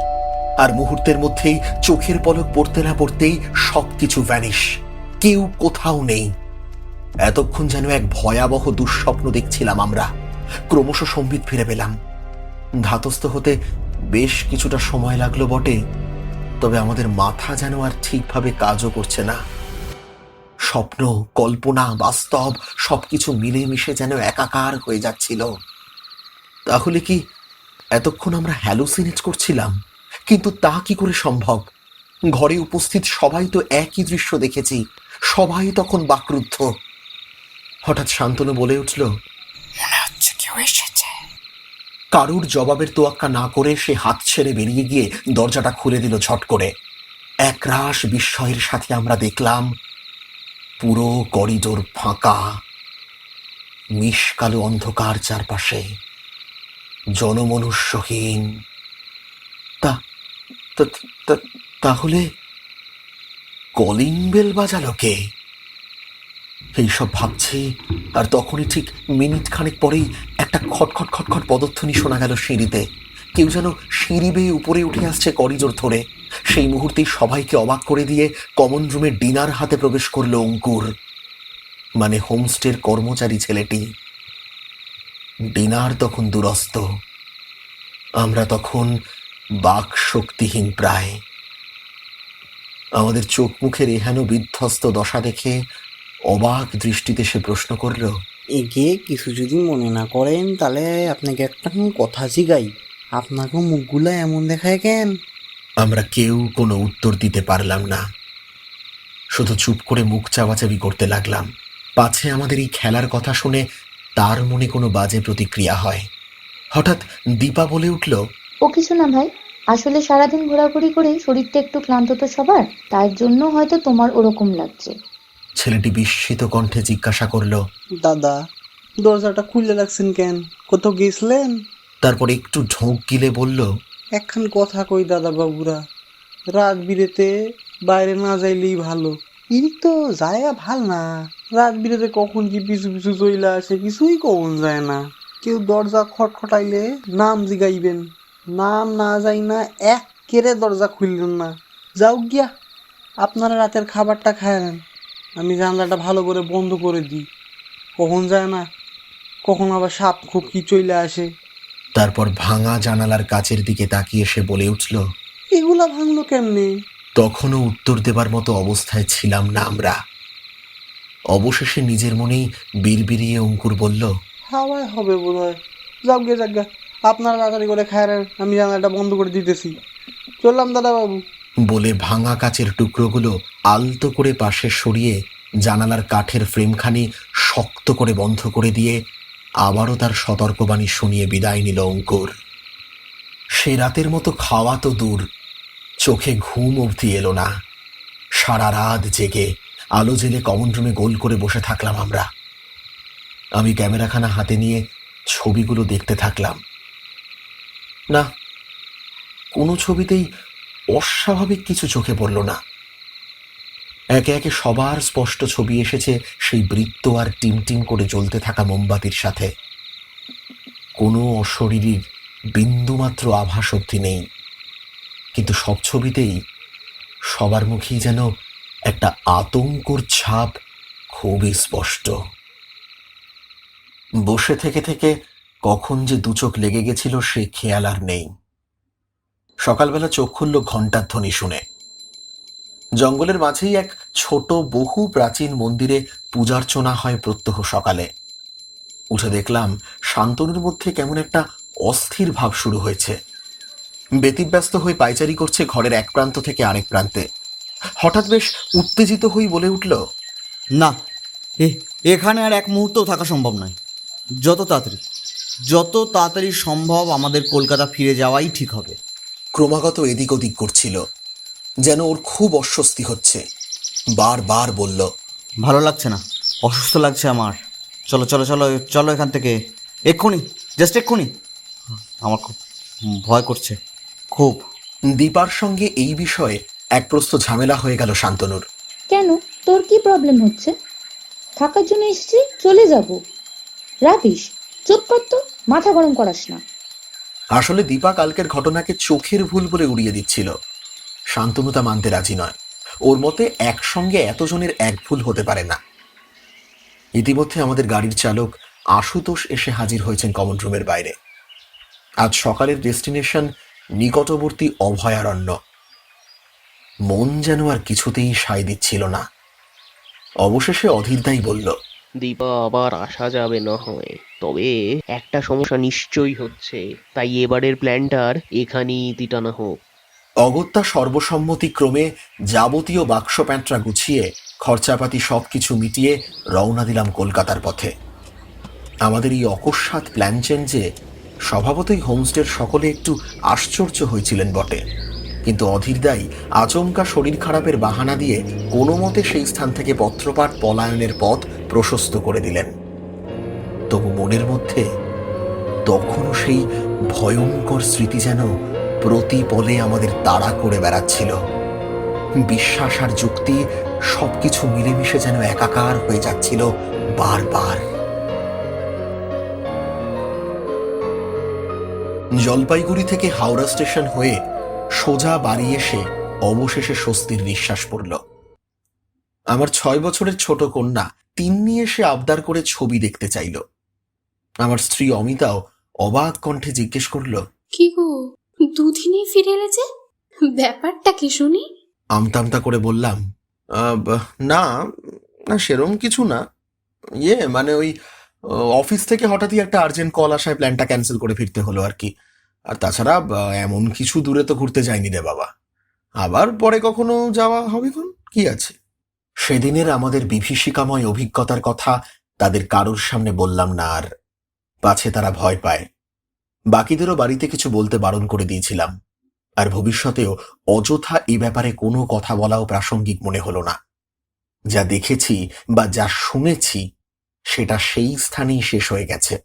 আর মুহূর্তের মধ্যেই চোখের পলক পড়তে না পড়তেই সবকিছু ভ্যানিশ। কেউ কোথাও নেই। এতক্ষণ যেন এক ভয়াবহ দুঃস্বপ্ন দেখছিলাম আমরা। ক্রমশ সম্বিত ফিরে পেলাম। ধাতস্থ হতে বেশ কিছুটা সময় লাগলো বটে, তবে আমাদের মাথা যেন আর ঠিকভাবে কাজও করছে না। স্বপ্ন, কল্পনা, বাস্তব সবকিছু মিলেমিশে যেন একাকার হয়ে যাচ্ছিল। তাহলে কি এতক্ষণ আমরা হ্যালুসিনেট করছিলাম? কিন্তু তা কি করে সম্ভব? ঘরে উপস্থিত সবাই তো একই দৃশ্য দেখেছি, সবাই তখন বাকরুদ্ধ। হঠাৎ শান্তনু বলে উঠল, মনে হচ্ছে কেউ এসেছে। কারুর জবাবের তোয়াক্কা না করে সে হাত ছেড়ে বেরিয়ে গিয়ে দরজাটা খুলে দিল ঝট করে। একরাশ বিস্ময়ের সাথে আমরা দেখলাম পুরো করিডোর ফাঁকা, মিশকালো অন্ধকার চারপাশে, জনমনুষ্যহীন। তাহলে কলিং বেল বাজালো কে? এইসব ভাবছি, আর তখনই ঠিক মিনিট খানেক পরেই একটা খটখট খটখট পদধ্বনি শোনা গেল সিঁড়িতে। কেউ যেন সিঁড়ি বেয়ে উপরে উঠে আসছে করিডোর ধরে। সেই মুহূর্তেই সবাইকে অবাক করে দিয়ে কমন রুমে ডিনার হাতে প্রবেশ করলো অঙ্কুর, মানে হোমস্টের কর্মচারী ছেলেটি। ডিনার তখন দুরস্ত, আমরা তখন বাক শক্তিহীন প্রায়। আমাদের চোখ মুখের এহেন বিধ্বস্ত দশা দেখে অবাক দৃষ্টিতে সে প্রশ্ন করল, একে কিছু যদি মনে না করেন তাহলে আপনাকে একটা কথা জিগাই, আপনাকে মুখগুলা এমন দেখায় কেন? আমরা কেউ কোনো উত্তর দিতে পারলাম না, শুধু চুপ করে মুখ চাওয়াচাবি করতে লাগলাম, পাছে আমাদের এই খেলার কথা শুনে তার মনে কোনো বাজে প্রতিক্রিয়া হয়। হঠাৎ দীপা বলে উঠল, ও কিছু না ভাই, আসলে সারাদিন ঘোরাঘুরি করে শরীরটা একটু ক্লান্ত তো সবার, তার জন্য হয়তো তোমার ওরকম লাগছে। ছেলেটি বিস্মিত কণ্ঠে জিজ্ঞাসা করল, দাদা দরজাটা খুলে রাখছেন কেন? কোথাও গেছিলেন? তারপর একটু ঢোক গিলে বলল, একখান কথা কই দাদা বাবুরা, রাত বিরেতে বাইরে না যাইলেই ভালো। ইনি তো জায়গা ভাল না, রাত বিরেতে কখন কি পিছু পিছু চইলা আসে কিছুই কখন যায় না। কেউ দরজা খটখটাইলে নাম জিগাইবেন, নাম না যাই না এক কেড়ে দরজা খুললেন না। যাও গিয়া আপনারা রাতের খাবারটা খায় নেন, আমি জানলাটা ভালো করে বন্ধ করে দিই। কখন যায় না, কখন আবার সাপ খুব কি চইলা আসে। তারপর ভাঙা জানালার কাচের দিকে তাকিয়ে সে বলে উঠল, এগুলা ভাঙলো কেমনে? তখনও উত্তর দেবার মতো অবস্থায় ছিলাম না আমরা। অবশেষে নিজের মনেই বিড়বিড়িয়ে অঙ্কুর বলল, হাওয়ায় হবে বোধ হয়। যাও গে যাক গা, আপনারা তাড়াতাড়ি করে খায় নেন, আমি জানালাটা বন্ধ করে দিতেছি। চললাম দাদা বাবু। বলে ভাঙা কাচের টুকরোগুলো আলতো করে পাশে সরিয়ে জানালার কাঠের ফ্রেমখানি শক্ত করে বন্ধ করে দিয়ে আবারও তার সতর্কবাণী শুনিয়ে বিদায় নিল অঙ্কুর। সে রাতের মতো খাওয়া তো দূর, চোখে ঘুম অবধি এলো না। সারা রাত জেগে আলো জেলে কমন রুমে গোল করে বসে থাকলাম আমরা। আমি ক্যামেরাখানা হাতে নিয়ে ছবিগুলো দেখতে থাকলাম। না, কোনো ছবিতেই অস্বাভাবিক কিছু চোখে পড়ল না। একে একে সবার স্পষ্ট ছবি এসেছে সেই বৃত্ত আর টিমটিম করে জ্বলতে থাকা মোমবাতির সাথে। কোনো অশরীরীর বিন্দুমাত্র আভাস অবধি নেই, কিন্তু সব ছবিতেই সবার মুখেই যেন একটা আতঙ্কর ছাপ খুবই স্পষ্ট। বসে থেকে থেকে কখন যে দুচোখ লেগে গেছিল সে খেয়াল আর নেই। সকালবেলা চোখ খুলল ঘণ্টার ধ্বনি শুনে। জঙ্গলের মাঝেই এক ছোট বহু প্রাচীন মন্দিরে পূজার্চনা হয় প্রত্যহ সকালে। উঠে দেখলাম শান্তনুর মধ্যে কেমন একটা অস্থির ভাব শুরু হয়েছে। ব্যতিব্যস্ত হয়ে পায়চারি করছে ঘরের এক প্রান্ত থেকে আরেক প্রান্তে। হঠাৎ বেশ উত্তেজিত হয়ে বলে উঠল, না, এখানে আর এক মুহূর্তও থাকা সম্ভব নয়। যত তাড়াতাড়ি সম্ভব আমাদের কলকাতা ফিরে যাওয়াই ঠিক হবে। ক্রমাগত এদিক ওদিক করছিল, যেন ওর খুব অস্বস্তি হচ্ছে। বারবার বলল, ভালো লাগছে না, অসুস্থ লাগছে আমার। চলো চলো চলো চলো এখান থেকে, এক্ষুনি, জাস্ট এক্ষুনি। আমার খুব ভয় করছে, খুব। দীপার সঙ্গে এই বিষয়ে এক প্রস্থ ঝামেলা হয়ে গেল শান্তনুর। কেন, তোর কি প্রবলেম হচ্ছে? থাকার জন্য এসেছি, চলে যাব। রাবিশ, চুপ কর তো, মাথা গরম করাস না। আসলে দীপা কালকের ঘটনাকে চোখের ভুল বলে উড়িয়ে দিচ্ছিল। শান্তনু তা মানতে রাজি নয়। ওর মতে একসঙ্গে এতজনের এক ভুল হতে পারে না। ইতিমধ্যে আমাদের গাড়ির চালক আশুতোষ এসে হাজির হয়েছেন কমন রুমের বাইরে। আজ সকালের ডেস্টিনেশন নিকটবর্তী অভয়ারণ্য। মন যেন আর কিছুতেই সায় দিচ্ছিল না। অবশেষে অধীরদাই বলল, দীপা, আবার আসা যাবে না হয়, তবে একটা সমস্যা নিশ্চয়ই হচ্ছে, তাই এবারের প্ল্যানটার এখানেই ইতি টানা হোক। অগত্যা সর্বসম্মতিক্রমে যাবতীয় বাক্স প্যাঁটরা গুছিয়ে খরচাপাতি সবকিছু মিটিয়ে রওনা দিলাম কলকাতার পথে। আমাদের এই অকস্মাৎ প্ল্যান চেঞ্জে স্বভাবতই হোমস্টের সকলে একটু আশ্চর্য হয়েছিলেন বটে, কিন্তু অধীরদাই আচমকা শরীর খারাপের বাহানা দিয়ে কোনো মতে সেই স্থান থেকে পত্রপাঠ পলায়নের পথ প্রশস্ত করে দিলেন। তবু মনের মধ্যে তখনও সেই ভয়ঙ্কর স্মৃতি যেন প্রতি পলে আমাদের তাড়া করে বেড়াচ্ছিল। বিশ্বাস আর যুক্তি সবকিছু মিলেমিশে যেন একাকার হয়ে যাচ্ছিল বারবার। জলপাইগুড়ি থেকে হাওড়া স্টেশন হয়ে সোজা বাড়ি এসে অবশেষে স্বস্তির নিঃশ্বাস পড়ল। আমার 6 বছরের ছোট কন্যা তিন্নি এসে আবদার করে ছবি দেখতে চাইল। আমার স্ত্রী অমিতাও অবাক কণ্ঠে জিজ্ঞেস করল, কি গো, দুদিনই ফিরে এলে যে, ব্যাপারটা কি শুনি? আমতামতা করে বললাম, না না, সেরম কিছু না। মানে ওই অফিস থেকে হঠাৎই একটা আর্জেন্ট কল আসায় প্ল্যানটা ক্যান্সেল করে ফিরতে হলো আর কি। আর তাছাড়া এমন কিছু দূরে তো ঘুরতে যাইনি রে বাবা, আবার পরে কখনো যাওয়া হবে, কোন কি আছে। সেদিনের আমাদের বিভীষিকাময় অভিজ্ঞতার কথা তাদের কারোর সামনে বললাম না আর, পাছে তারা ভয় পায়। বাকিদেরও বাড়িতে কিছু বলতে বারণ করে দিয়েছিলাম, আর ভবিষ্যতেও অযথা এ ব্যাপারে কোনো কথা বলাও প্রাসঙ্গিক মনে হলো না। যা দেখেছি বা যা শুনেছি সেটা সেই স্থানেই শেষ হয়ে গেছে,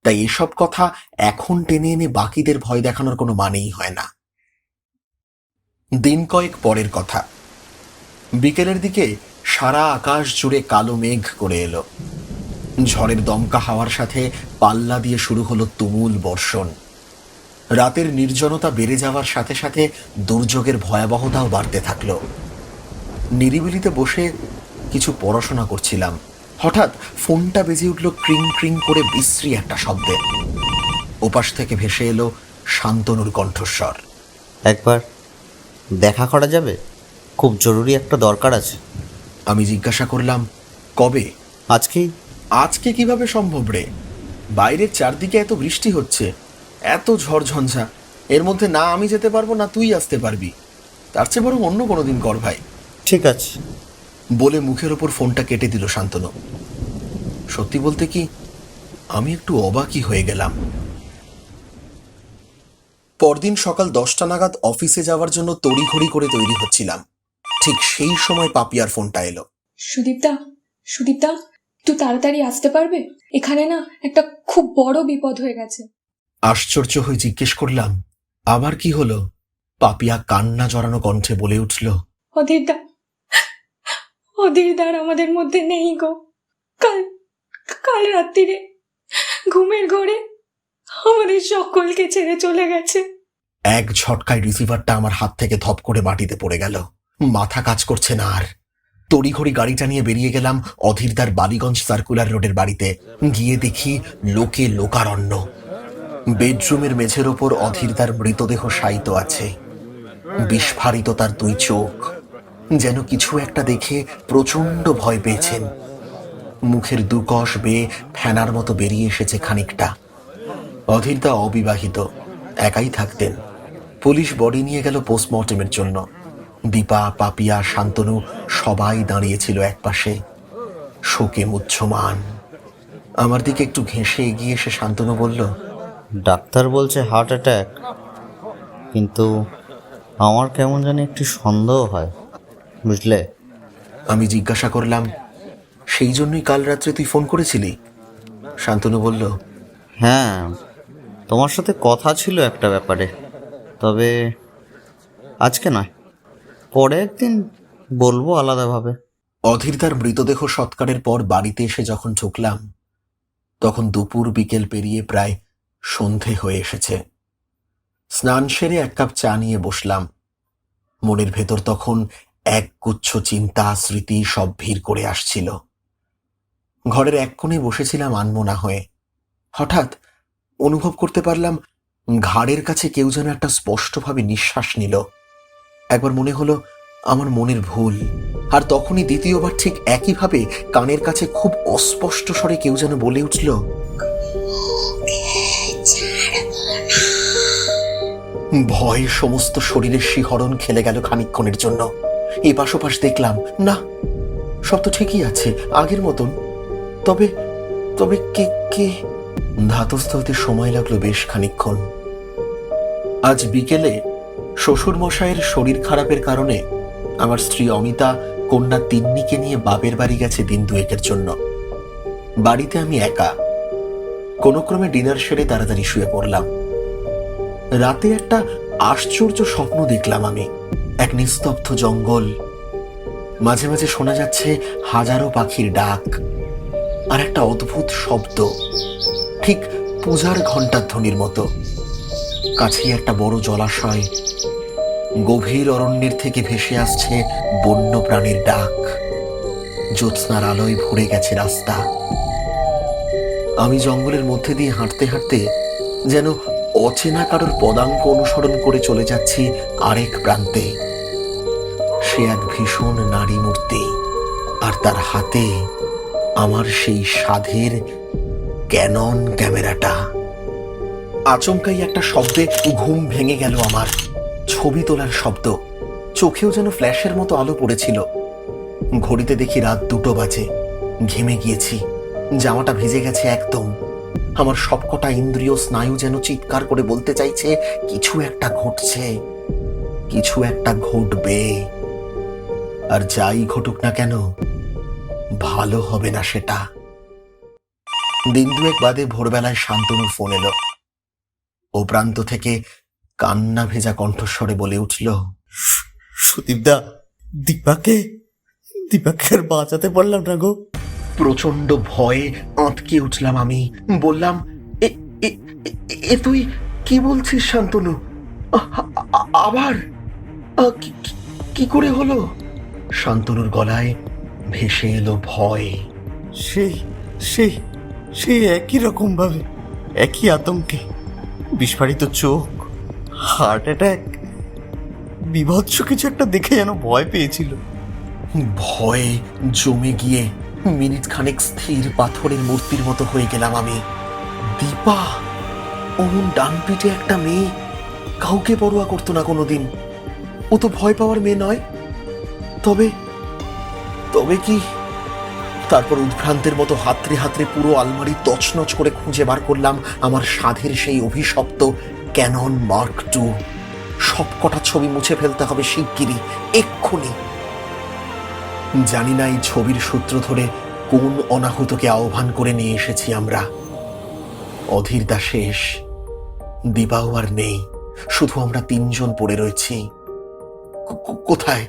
তাই এসব কথা এখন টেনে এনে বাকিদের ভয় দেখানোর কোনো মানেই হয় না। দিন কয়েক পরের কথা, বিকেলের দিকে সারা আকাশ জুড়ে কালো মেঘ করে এলো। ঝড়ের দমকা হাওয়ার সাথে পাল্লা দিয়ে শুরু হলো তুমুল বর্ষণ। রাতের নির্জনতা বেড়ে যাওয়ার সাথে সাথে দুর্যোগের ভয়াবহতাও বাড়তে থাকলো। নিরিবিলিতে বসে কিছু পড়াশোনা করছিলাম, হঠাৎ ফোনটা বেজে উঠল ক্রিং ক্রিং করে বিশ্রী একটা শব্দে। ওপাশ থেকে ভেসে এলো শান্তনুর কণ্ঠস্বর। একবার দেখা করা যাবে? খুব জরুরি একটা দরকার আছে। আমি জিজ্ঞাসা করলাম, কবে? আজকেই। আজকে কিভাবে সম্ভব রে? বাইরের চারদিকে এত বৃষ্টি হচ্ছে, এত ঝড়ঝঞ্ঝা, এর মধ্যে না আমি যেতে পারবো না তুই আসতে পারবি। তার চেয়ে বরং অন্য কোনো দিন কর ভাই। ঠিক আছে বলে মুখের ওপর ফোনটা কেটে দিল শান্তনু। সত্যি বলতে কি, আমি একটু অবাকই হয়ে গেলাম। পরদিন সকাল 10টা নাগাদ অফিসে যাওয়ার জন্য তড়িঘড়ি করে তৈরি হচ্ছিলাম, ঠিক সেই সময় পাপিয়ার ফোনটা এলো। সুদীপদা, একটু তাড়াতাড়ি আসতে পারবে? এখানে না একটা খুব বড় বিপদ হয়ে গেছে। আশ্চর্য হয়ে জিজ্ঞেস করলাম, আবার কি হলো? পাপিয়া কান্না জড়ানো কণ্ঠে বলে উঠল, অধীরদার আমাদের মধ্যে নেই গো। কাল রাত্রিরে ঘুমের ঘোরে আমাদের সকলকে ছেড়ে চলে গেছে। এক ঝটকায় রিসিভারটা আমার হাত থেকে ধপ করে মাটিতে পড়ে গেল। মাথা কাজ করছে না আর। তড়িঘড়ি গাড়িটা নিয়ে বেরিয়ে গেলাম অধীরদার বালিগঞ্জ সার্কুলার রোডের বাড়িতে। গিয়ে দেখি লোকে লোকারণ্য। বেডরুমের মেঝের ওপর অধীরদার মৃতদেহ শায়িত আছে। বিস্ফারিত তার দুই চোখ, যেন কিছু একটা দেখে প্রচন্ড ভয় পেয়েছেন। মুখের দুকশ বেয়ে ফেনার মতো বেরিয়ে এসেছে খানিকটা। অধীরদা অবিবাহিত, একাই থাকতেন। পুলিশ বডি নিয়ে গেল পোস্টমর্টেমের জন্য। দীপা, পাপিয়া, শান্তনু সবাই দাঁড়িয়েছিল একপাশে, শোকে মুহ্যমান। আমার দিকে একটু ঘেঁষে এগিয়ে এসে শান্তনু বলল, ডাক্তার বলছে হার্ট অ্যাটাক, কিন্তু আমার কেমন জানি একটু সন্দেহ হয়, বুঝলে? আমি জিজ্ঞাসা করলাম, সেই জন্যই কাল রাত্রে তুই ফোন করেছিলি? শান্তনু বলল, হ্যাঁ, তোমার সাথে কথা ছিল একটা ব্যাপারে, তবে আজকে নয়, পরে একদিন বলবো আলাদাভাবে। অধীরদার মৃতদেহ সৎকারের পর বাড়িতে এসে যখন ঢুকলাম, তখন দুপুর বিকেল পেরিয়ে প্রায় সন্ধে হয়ে এসেছে। স্নান সেরে এক কাপ চা নিয়ে বসলাম। মনের ভেতর তখন এক গুচ্ছ চিন্তা, স্মৃতি সব ভিড় করে আসছিল। ঘরের এক কোণে বসেছিলাম আনমনা হয়ে। হঠাৎ অনুভব করতে পারলাম ঘাড়ের কাছে কেউ যেন একটা স্পষ্টভাবে নিঃশ্বাস নিল। একবার মনে হলো আমার মনের ভুল, আর তখনই দ্বিতীয়বার ঠিক একইভাবে কানের কাছে খুব অস্পষ্ট স্বরে কেউ যেন বলে উঠল, ভয়ে সমস্ত শরীরের শিহরণ খেলে গেল খানিকক্ষণের জন্য। এপাশ ওপাশ দেখলাম, না, সব তো ঠিকই আছে, আগের মতন। তবে তবে কে কে? ধাতস্থ হতে সময় লাগলো বেশ খানিকক্ষণ। আজ বিকেলে শ্বশুর মশাইয়ের শরীর খারাপের কারণে আমার স্ত্রী অমিতা কন্যা তিন্নিকে নিয়ে বাপের বাড়ি গেছে দিন দুয়েকের জন্য। বাড়িতে আমি একা। কোনো ক্রমে ডিনার সেরে তাড়াতাড়ি শুয়ে পড়লাম। রাতে একটা আশ্চর্য স্বপ্ন দেখলাম আমি। এক নিস্তব্ধ জঙ্গল, মাঝে মাঝে শোনা যাচ্ছে হাজারো পাখির ডাক, আর একটা অদ্ভুত শব্দ, ঠিক পূজার ঘণ্টার ধ্বনির মতো। কাছেই একটা বড় জলাশয়, গভীর অরণ্যের থেকে ভেসে আসছে বন্য প্রাণীর ডাক। জ্যোৎস্নার আলোয় ভরে গেছে রাস্তা। আমি জঙ্গলের মধ্যে দিয়ে হাঁটতে হাঁটতে যেন অচেনা কারোর পদাঙ্ক অনুসরণ করে চলে যাচ্ছি আরেক প্রান্তে। সে এক ভীষণ নারী মূর্তি, আর তার হাতে আমার সেই সাধের ক্যানন ক্যামেরাটা। আচমকাই একটা শব্দে ঘুম ভেঙে গেল আমার। ছবি তোলার শব্দ। চোখেও যেন ফ্ল্যাশের মতো আলো পড়েছিল। ঘড়িতে দেখি রাত 2টো বাজে। ঘেমে গিয়েছি, জামাটা ভিজে গেছে একদম। আমার সবকটা ইন্দ্রিয় স্নায়ু যেন চিৎকার করে বলতে চাইছে, কিছু একটা ঘটছে, কিছু একটা ঘটবে। আর যাই ঘটুক না কেন, ভালো হবে না সেটা। দিন দুয়েক বাদে ভোরবেলায় শান্তনুর ফোন এলো। ও প্রান্ত থেকে কান্না ভেজা কণ্ঠস্বরে বলে উঠল, সুদীপদা, দীপাকে আর বাঁচাতে পারলাম না গো। প্রচন্ড ভয়ে আঁতকে উঠলাম আমি। বললাম, এ তুই কি বলছিস শান্তনু? আবার কি করে হলো? শান্তনুর গলায় ভেসে এলো ভয়। সেই একই রকম ভাবে, একই আতঙ্কে, বিস্ফারিত চোখ, হার্ট অ্যাটাক, বিভৎস কিছু একটা দেখে যেন ভয় পেয়েছিল। ভয়ে জমে গিয়ে মিনিট খানেক স্থির পাথরের মূর্তির মতো হয়ে গেলাম আমি। দীপা, অমন ডান পিঠে একটা মেয়ে, কাউকে পরোয়া করতো না কোনোদিন। ও তো ভয় পাওয়ার মেয়ে নয়। তবে তবে কি? তারপর উদ্ভ্রান্তের মতো হাতড়ে হাতড়ে পুরো আলমারি তছনছ করে খুঁজে বার করলাম আমার সাধের সেই অভিশপ্ত ক্যানন মার্ক II। সবকটা ছবি মুছে ফেলতে হবে শিগগিরই, এক্ষুনি। জানি না এই ছবির সূত্র ধরে কোন অনাহুতকে আহ্বান করে নিয়ে এসেছি আমরা। অধীরদা শেষ, দিবাও আর নেই, শুধু আমরা 3 জন পড়ে রয়েছি। কোথায়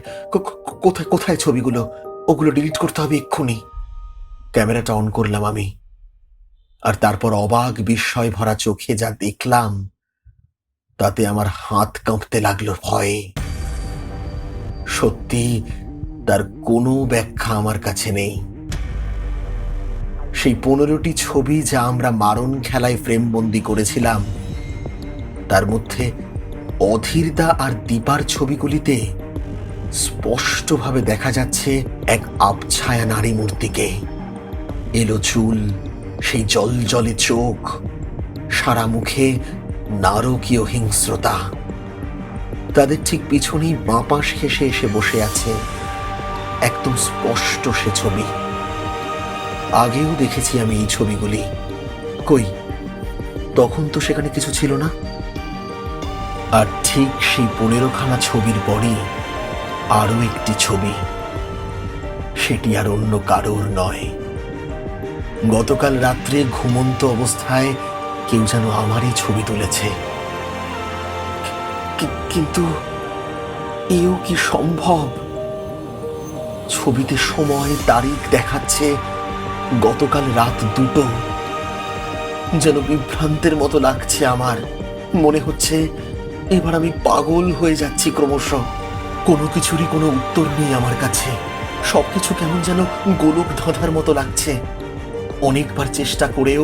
কোথায় কোথায় ছবিগুলো? ওগুলো ডিলিট করতে হবে এক্ষুনি। ক্যামেরাটা অন করলাম আমি, আর তারপর অবাক বিস্ময় ভরা চোখে যা দেখলাম, তাতে আমার হাত কাঁপতে লাগলো ভয়ে। সত্যি তার কোনো ব্যাখ্যা আমার কাছে নেই। সেই 15টি ছবি যা আমরা মারণ খেলায় ফ্রেমবন্দি করেছিলাম, তার মধ্যে অধীরদা আর দীপার ছবিগুলিতে স্পষ্টভাবে দেখা যাচ্ছে এক আবছায়া নারী মূর্তিকে। এলো চুল, সেই জলজলে চোখ, সারা মুখে নারকীয় হিংস্রতা। তাদের ঠিক পিছনেই বাঁ পাশ ঘেঁষে এসে বসে আছে একদম স্পষ্ট সে ছবি। আগেও দেখেছি আমি এই ছবিগুলি। কই, তখন তো সেখানে কিছু ছিল না। আর ঠিক সেই 15খানা ছবির পরই আরো একটি ছবি, সেটি আর অন্য কারোর নয়। গতকাল রাত্রে ঘুমন্ত অবস্থায় কেউ যেন আমারই ছবি তুলেছে। কিন্তু এও কি সম্ভব? ছবিতে সময় তারিখ দেখাচ্ছে গতকাল রাত 2টো। যেন বিভ্রান্তের মতো লাগছে আমার। মনে হচ্ছে এবার আমি পাগল হয়ে যাচ্ছি ক্রমশ। কোনো কিছুরই কোনো উত্তর নেই আমার কাছে। সবকিছু কেমন যেন গোলক ধাঁধার মতো লাগছে। অনেকবার চেষ্টা করেও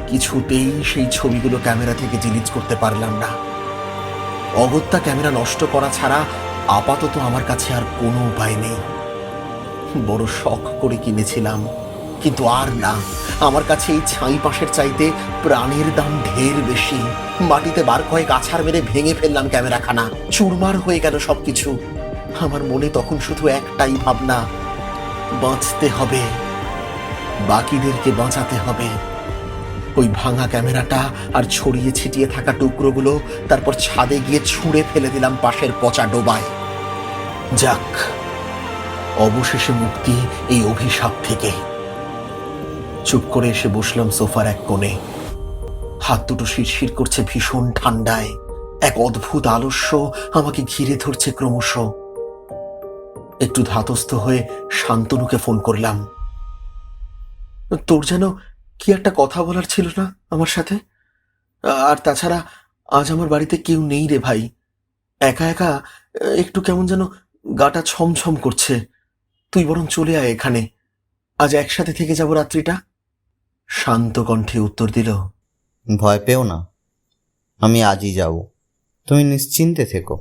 কিছুতেই সেই ছবিগুলো ক্যামেরা থেকে ডিলিট করতে পারলাম না। অগত্যা ক্যামেরা নষ্ট করা ছাড়া আপাতত আমার কাছে আর কোনো উপায় নেই। বড় শখ করে কিনেছিলাম, কিন্তু আর না। আমার কাছে এই ছাই পাশের চাইতে প্রাণের দাম ঢের বেশি। মাটিতে বার কয়েক আছাড় মেরে ভেঙে ফেললাম ক্যামেরাখানা। চুরমার হয়ে গেল সবকিছু। আমার মনে তখন শুধু একটাই ভাবনা, বাঁচতে হবে, বাকিদেরকে বাঁচাতে হবে। ওই ভাঙা ক্যামেরাটা আর ছড়িয়ে ছিটিয়ে থাকা টুকরোগুলো তারপর ছাদে গিয়ে ছুঁড়ে ফেলে দিলাম পাশের পচা ডোবায়। যাক, অবশেষে মুক্তি এই অভিশাপ থেকে। চুপ করে এসে বসলাম সোফার এক কোণে। হাত দুটো শিরশির করছে ভীষণ ঠান্ডায়। এক অদ্ভুত আলস্য আমাকে ঘিরে ধরছে ক্রমশ। একটু ধাতস্থ হয়ে শান্তনুকে ফোন করলাম। তোর যেন কি একটা কথা বলার ছিল না আমার সাথে? আর তাছাড়া আজ আমার বাড়িতে কেউ নেই রে ভাই। একা একা একটু কেমন যেন গাটা ছমছম করছে। তুই বরং চলে আয় এখানে, আজ একসাথে থেকে যাব রাত্রিটা। শান্ত কণ্ঠে উত্তর দিল, ভয় পেও না, আমি আজই যাব। তুমি নিশ্চিন্তে থেকো,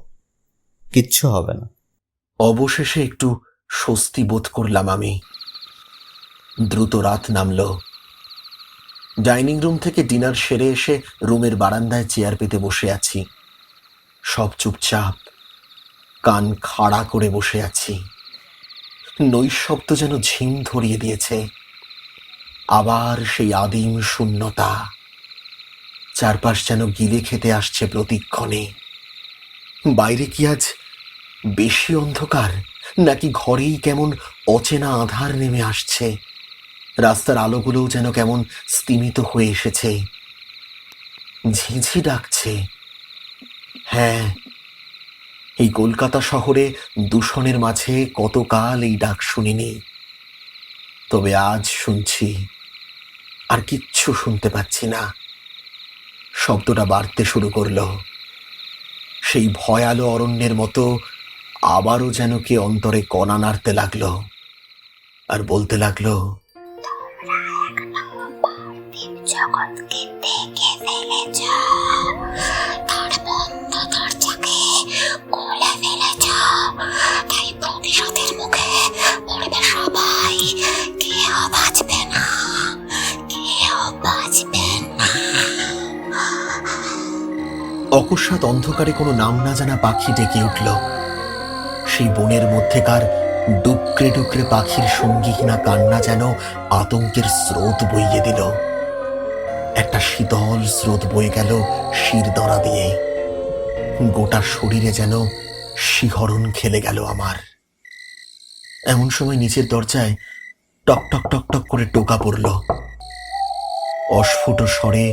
কিচ্ছু হবে না। অবশেষে একটু স্বস্তি বোধ করলাম আমি। দ্রুত রাত নামল। ডাইনিং রুম থেকে ডিনার সেরে এসে রুমের বারান্দায় চেয়ার পেতে বসে আছি। সব চুপচাপ, কান খাড়া করে বসে আছি। নৈঃশব্দ যেন ঝিম ধরিয়ে দিয়েছে। আবার সেই আদিম শূন্যতা। চারপাশ যেন গিলে খেতে আসছে প্রতিক্ষণে। বাইরে কি আজ বেশি অন্ধকার, নাকি ঘরেই কেমন অচেনা আধার নেমে আসছে? রাস্তার আলোগুলোও যেন কেমন স্তিমিত হয়ে এসেছে। ঝিঝি ডাকছে। হ্যাঁ, এই কলকাতা শহরে দূষণের মাঝে কতকাল এই ডাক শুনিনি। তবে আজ শুনছি। আর কিচ্ছু শুনতে পাচ্ছি না। শব্দটা বাড়তে শুরু করলো। সেই ভয়ালো অরণ্যের মতো আবারও যেন কে অন্তরে কণা নাড়তে লাগলো আর বলতে লাগলো, জগৎকে দেখে ফেলেছ, তার বন্ধ দরজাকে খুলে ফেলেছ, তাই প্রতিশোধের মুখে মরবে সবাই। কেউ বাঁচবে না, কেউ বাঁচবে না। অকস্মাৎ অন্ধকারে কোনো নাম না জানা পাখি ডেকে উঠল। সেই বনের মধ্যেকার ডুকরে ডুকরে পাখির সঙ্গীহীনা কান্না যেন আতঙ্কের স্রোত বইয়ে দিল। একটা শীতল স্রোত বয়ে গেল শিরদাঁড়া দিয়ে। গোটা শরীরে যেন শিহরণ খেলে গেল আমার। এমন সময় নিচের দরজায় টক টক টক টক করে টোকা পড়ল। অস্ফুট স্বরে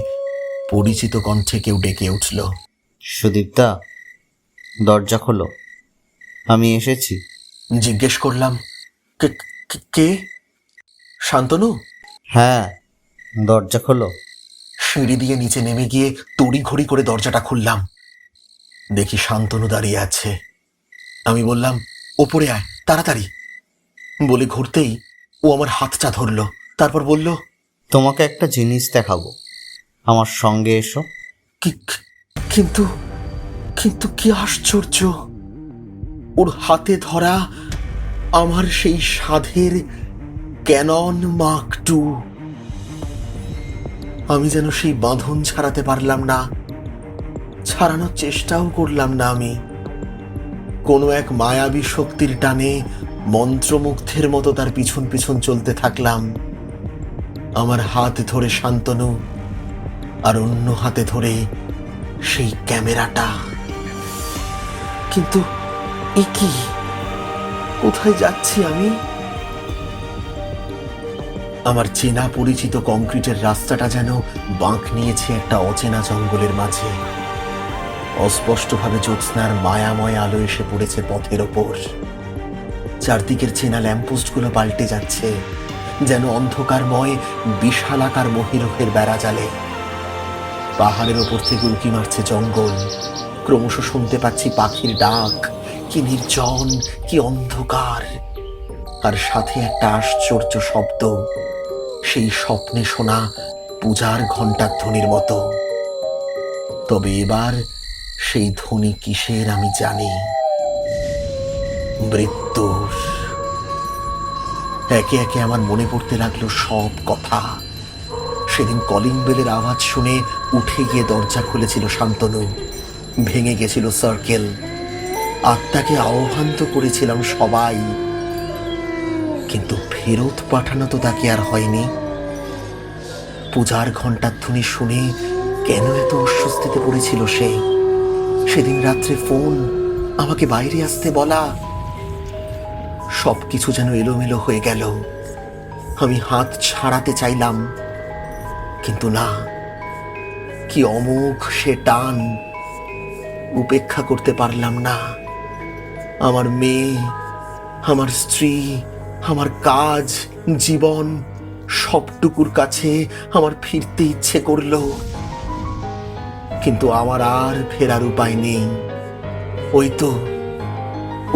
পরিচিত কণ্ঠে কেউ ডেকে উঠল, সুদীপ্তা, দরজা খোলো, আমি এসেছি। জিজ্ঞেস করলাম, কে? শান্তনু? হ্যাঁ, দরজা খোলো। সিঁড়ি দিয়ে নিচে নেমে গিয়ে তড়িঘড়ি করে দরজাটা খুললাম। দেখি শান্তনু দাঁড়িয়ে আছে। আমি বললাম, ওপরে আয় তাড়াতাড়ি। বলে ঘুরতেই ও আমার হাতটা ধরলো, তারপর বলল, তোমাকে একটা জিনিস দেখাবো, আমার সঙ্গে এসো। কিন্তু কিন্তু কি আশ্চর্য, ওর হাতে ধরা আমার সেই সাধের ক্যানন মার্ক II। আমি যেন সেই বাঁধন ছাড়াতে পারলাম না, ছাড়ানোর চেষ্টাও করলাম না। আমি কোনো এক মায়াবী শক্তির টানে মন্ত্রমুগ্ধের মতো তার পিছন পিছন চলতে থাকলাম। আমার হাত ধরে শান্তনু, আর অন্য হাতে ধরে সেই ক্যামেরাটা। কিন্তু এ কি, কোথায় যাচ্ছি আমি? আমার চেনা পরিচিত কংক্রিটের রাস্তাটা যেন বাঁক নিয়েছে একটা অচেনা জঙ্গলের মাঝে। অস্পষ্টভাবে জ্যোৎস্নার মায়াময় আলো এসে পড়েছে পথের ওপর। চারদিকের চেনা ল্যাম্পপোস্টগুলো পাল্টে যাচ্ছে, যেন অন্ধকারময় বিশালাকার মহিরুহের বেড়া জালে। পাহাড়ের ওপর থেকে উঁকি মারছে জঙ্গল, ক্রমশ শুনতে পাচ্ছি পাখির ডাক। কি নির্জন, কি অন্ধকার, আর সাথে একটা আশ্চর্য শব্দ, সেই স্বপ্নে শোনা পূজার ঘণ্টার ধ্বনির মতো। তবে এবার সেই ধ্বনি কিসের আমি জানি, মৃত্যুর। একে একে আমার মনে পড়তে লাগলো সব কথা। সেদিন কলিং বেলের আওয়াজ শুনে উঠে গিয়ে দরজা খুলেছিল শান্তনু, ভেঙে গেছিল সার্কেল, আত্মাকে আহ্বান তো করেছিলাম সবাই, কিন্তু ফেরত পাঠানো তো তাকে আর হয়নি। পূজার ঘণ্টার ধ্বনি শুনে কেন এত অস্বস্তিতে পড়েছিল সে? সেদিন রাত্রে ফোন, আমাকে বাইরে আসতে বলা, সবকিছু যেন এলোমেলো হয়ে গেল। আমি হাত ছাড়াতে চাইলাম, কিন্তু না, কি অমোঘ সে টান, উপেক্ষা করতে পারলাম না। আমার মেয়ে, আমার স্ত্রী, আমার কাজ, জীবন, সবটুকুর কাছে আমার ফিরতে ইচ্ছে করলো, কিন্তু আমার আর ফেরার উপায় নেই।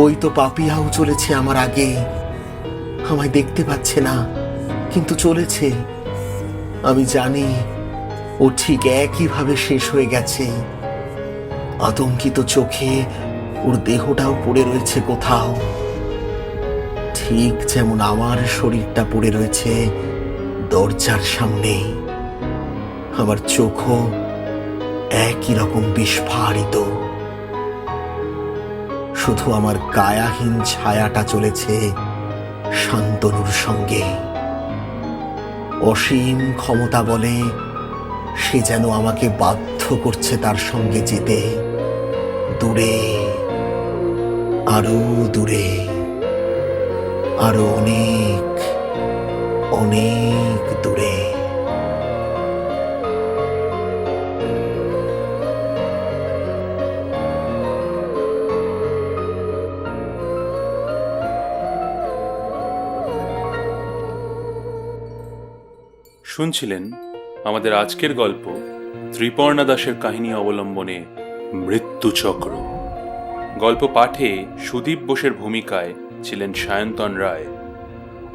ওই তো পাপিয়াও চলেছে আমার আগে। আমায় দেখতে পাচ্ছে না, কিন্তু চলেছে। আমি জানি ও ঠিক একইভাবে শেষ হয়ে গেছে। আতঙ্কিত চোখে ওর দেহটাও পড়ে রয়েছে কোথাও, ঠিক যেমন আমার শরীরটা পড়ে রয়েছে দরজার সামনে। আমার চোখও একই রকম বিস্ফারিত, শুধু আমার কায়াহীন ছায়াটা চলেছে শান্তনুর সঙ্গে। অসীম ক্ষমতা বলে সে যেন আমাকে বাধ্য করছে তার সঙ্গে যেতে, দূরে, আরো দূরে, আরো অনেক অনেক দূরে। শুনছিলেন আমাদের আজকের গল্প ত্রিপর্ণা দাসের কাহিনী অবলম্বনে মৃত্যুচক্র। গল্প পাঠে সুদীপ বোসের ভূমিকায় ছিলেন সায়ন্তন রায়,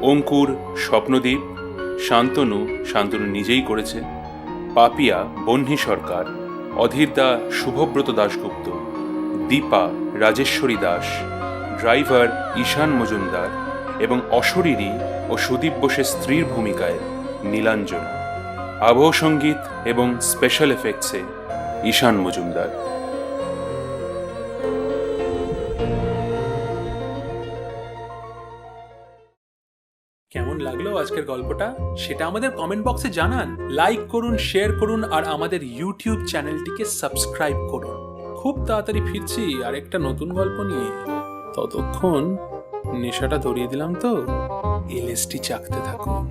অঙ্কুর স্বপ্নদীপ, শান্তনু নিজেই করেছে, পাপিয়া বহ্নি সরকার, অধীরদা শুভব্রত দাশগুপ্ত, দীপা রাজেশ্বরী দাস, ড্রাইভার ঈশান মজুমদার এবং অশরীরী ও সুদীপ বোসের স্ত্রীর ভূমিকায় নীলাঞ্জনা। আবহ সঙ্গীত এবং স্পেশাল এফেক্টসে ঈশান মজুমদার। কেমন লাগলো আজকের গল্পটা সেটা আমাদের কমেন্ট বক্সে জানান। লাইক করুন, শেয়ার করুন আর আমাদের ইউটিউব চ্যানেলটিকে সাবস্ক্রাইব করুন। খুব তাড়াতাড়ি ফিরছি আরেকটা নতুন গল্প নিয়ে। ততক্ষণ নেশাটা ধরিয়ে দিলাম তো, এলএসডি চাকতে থাকুন।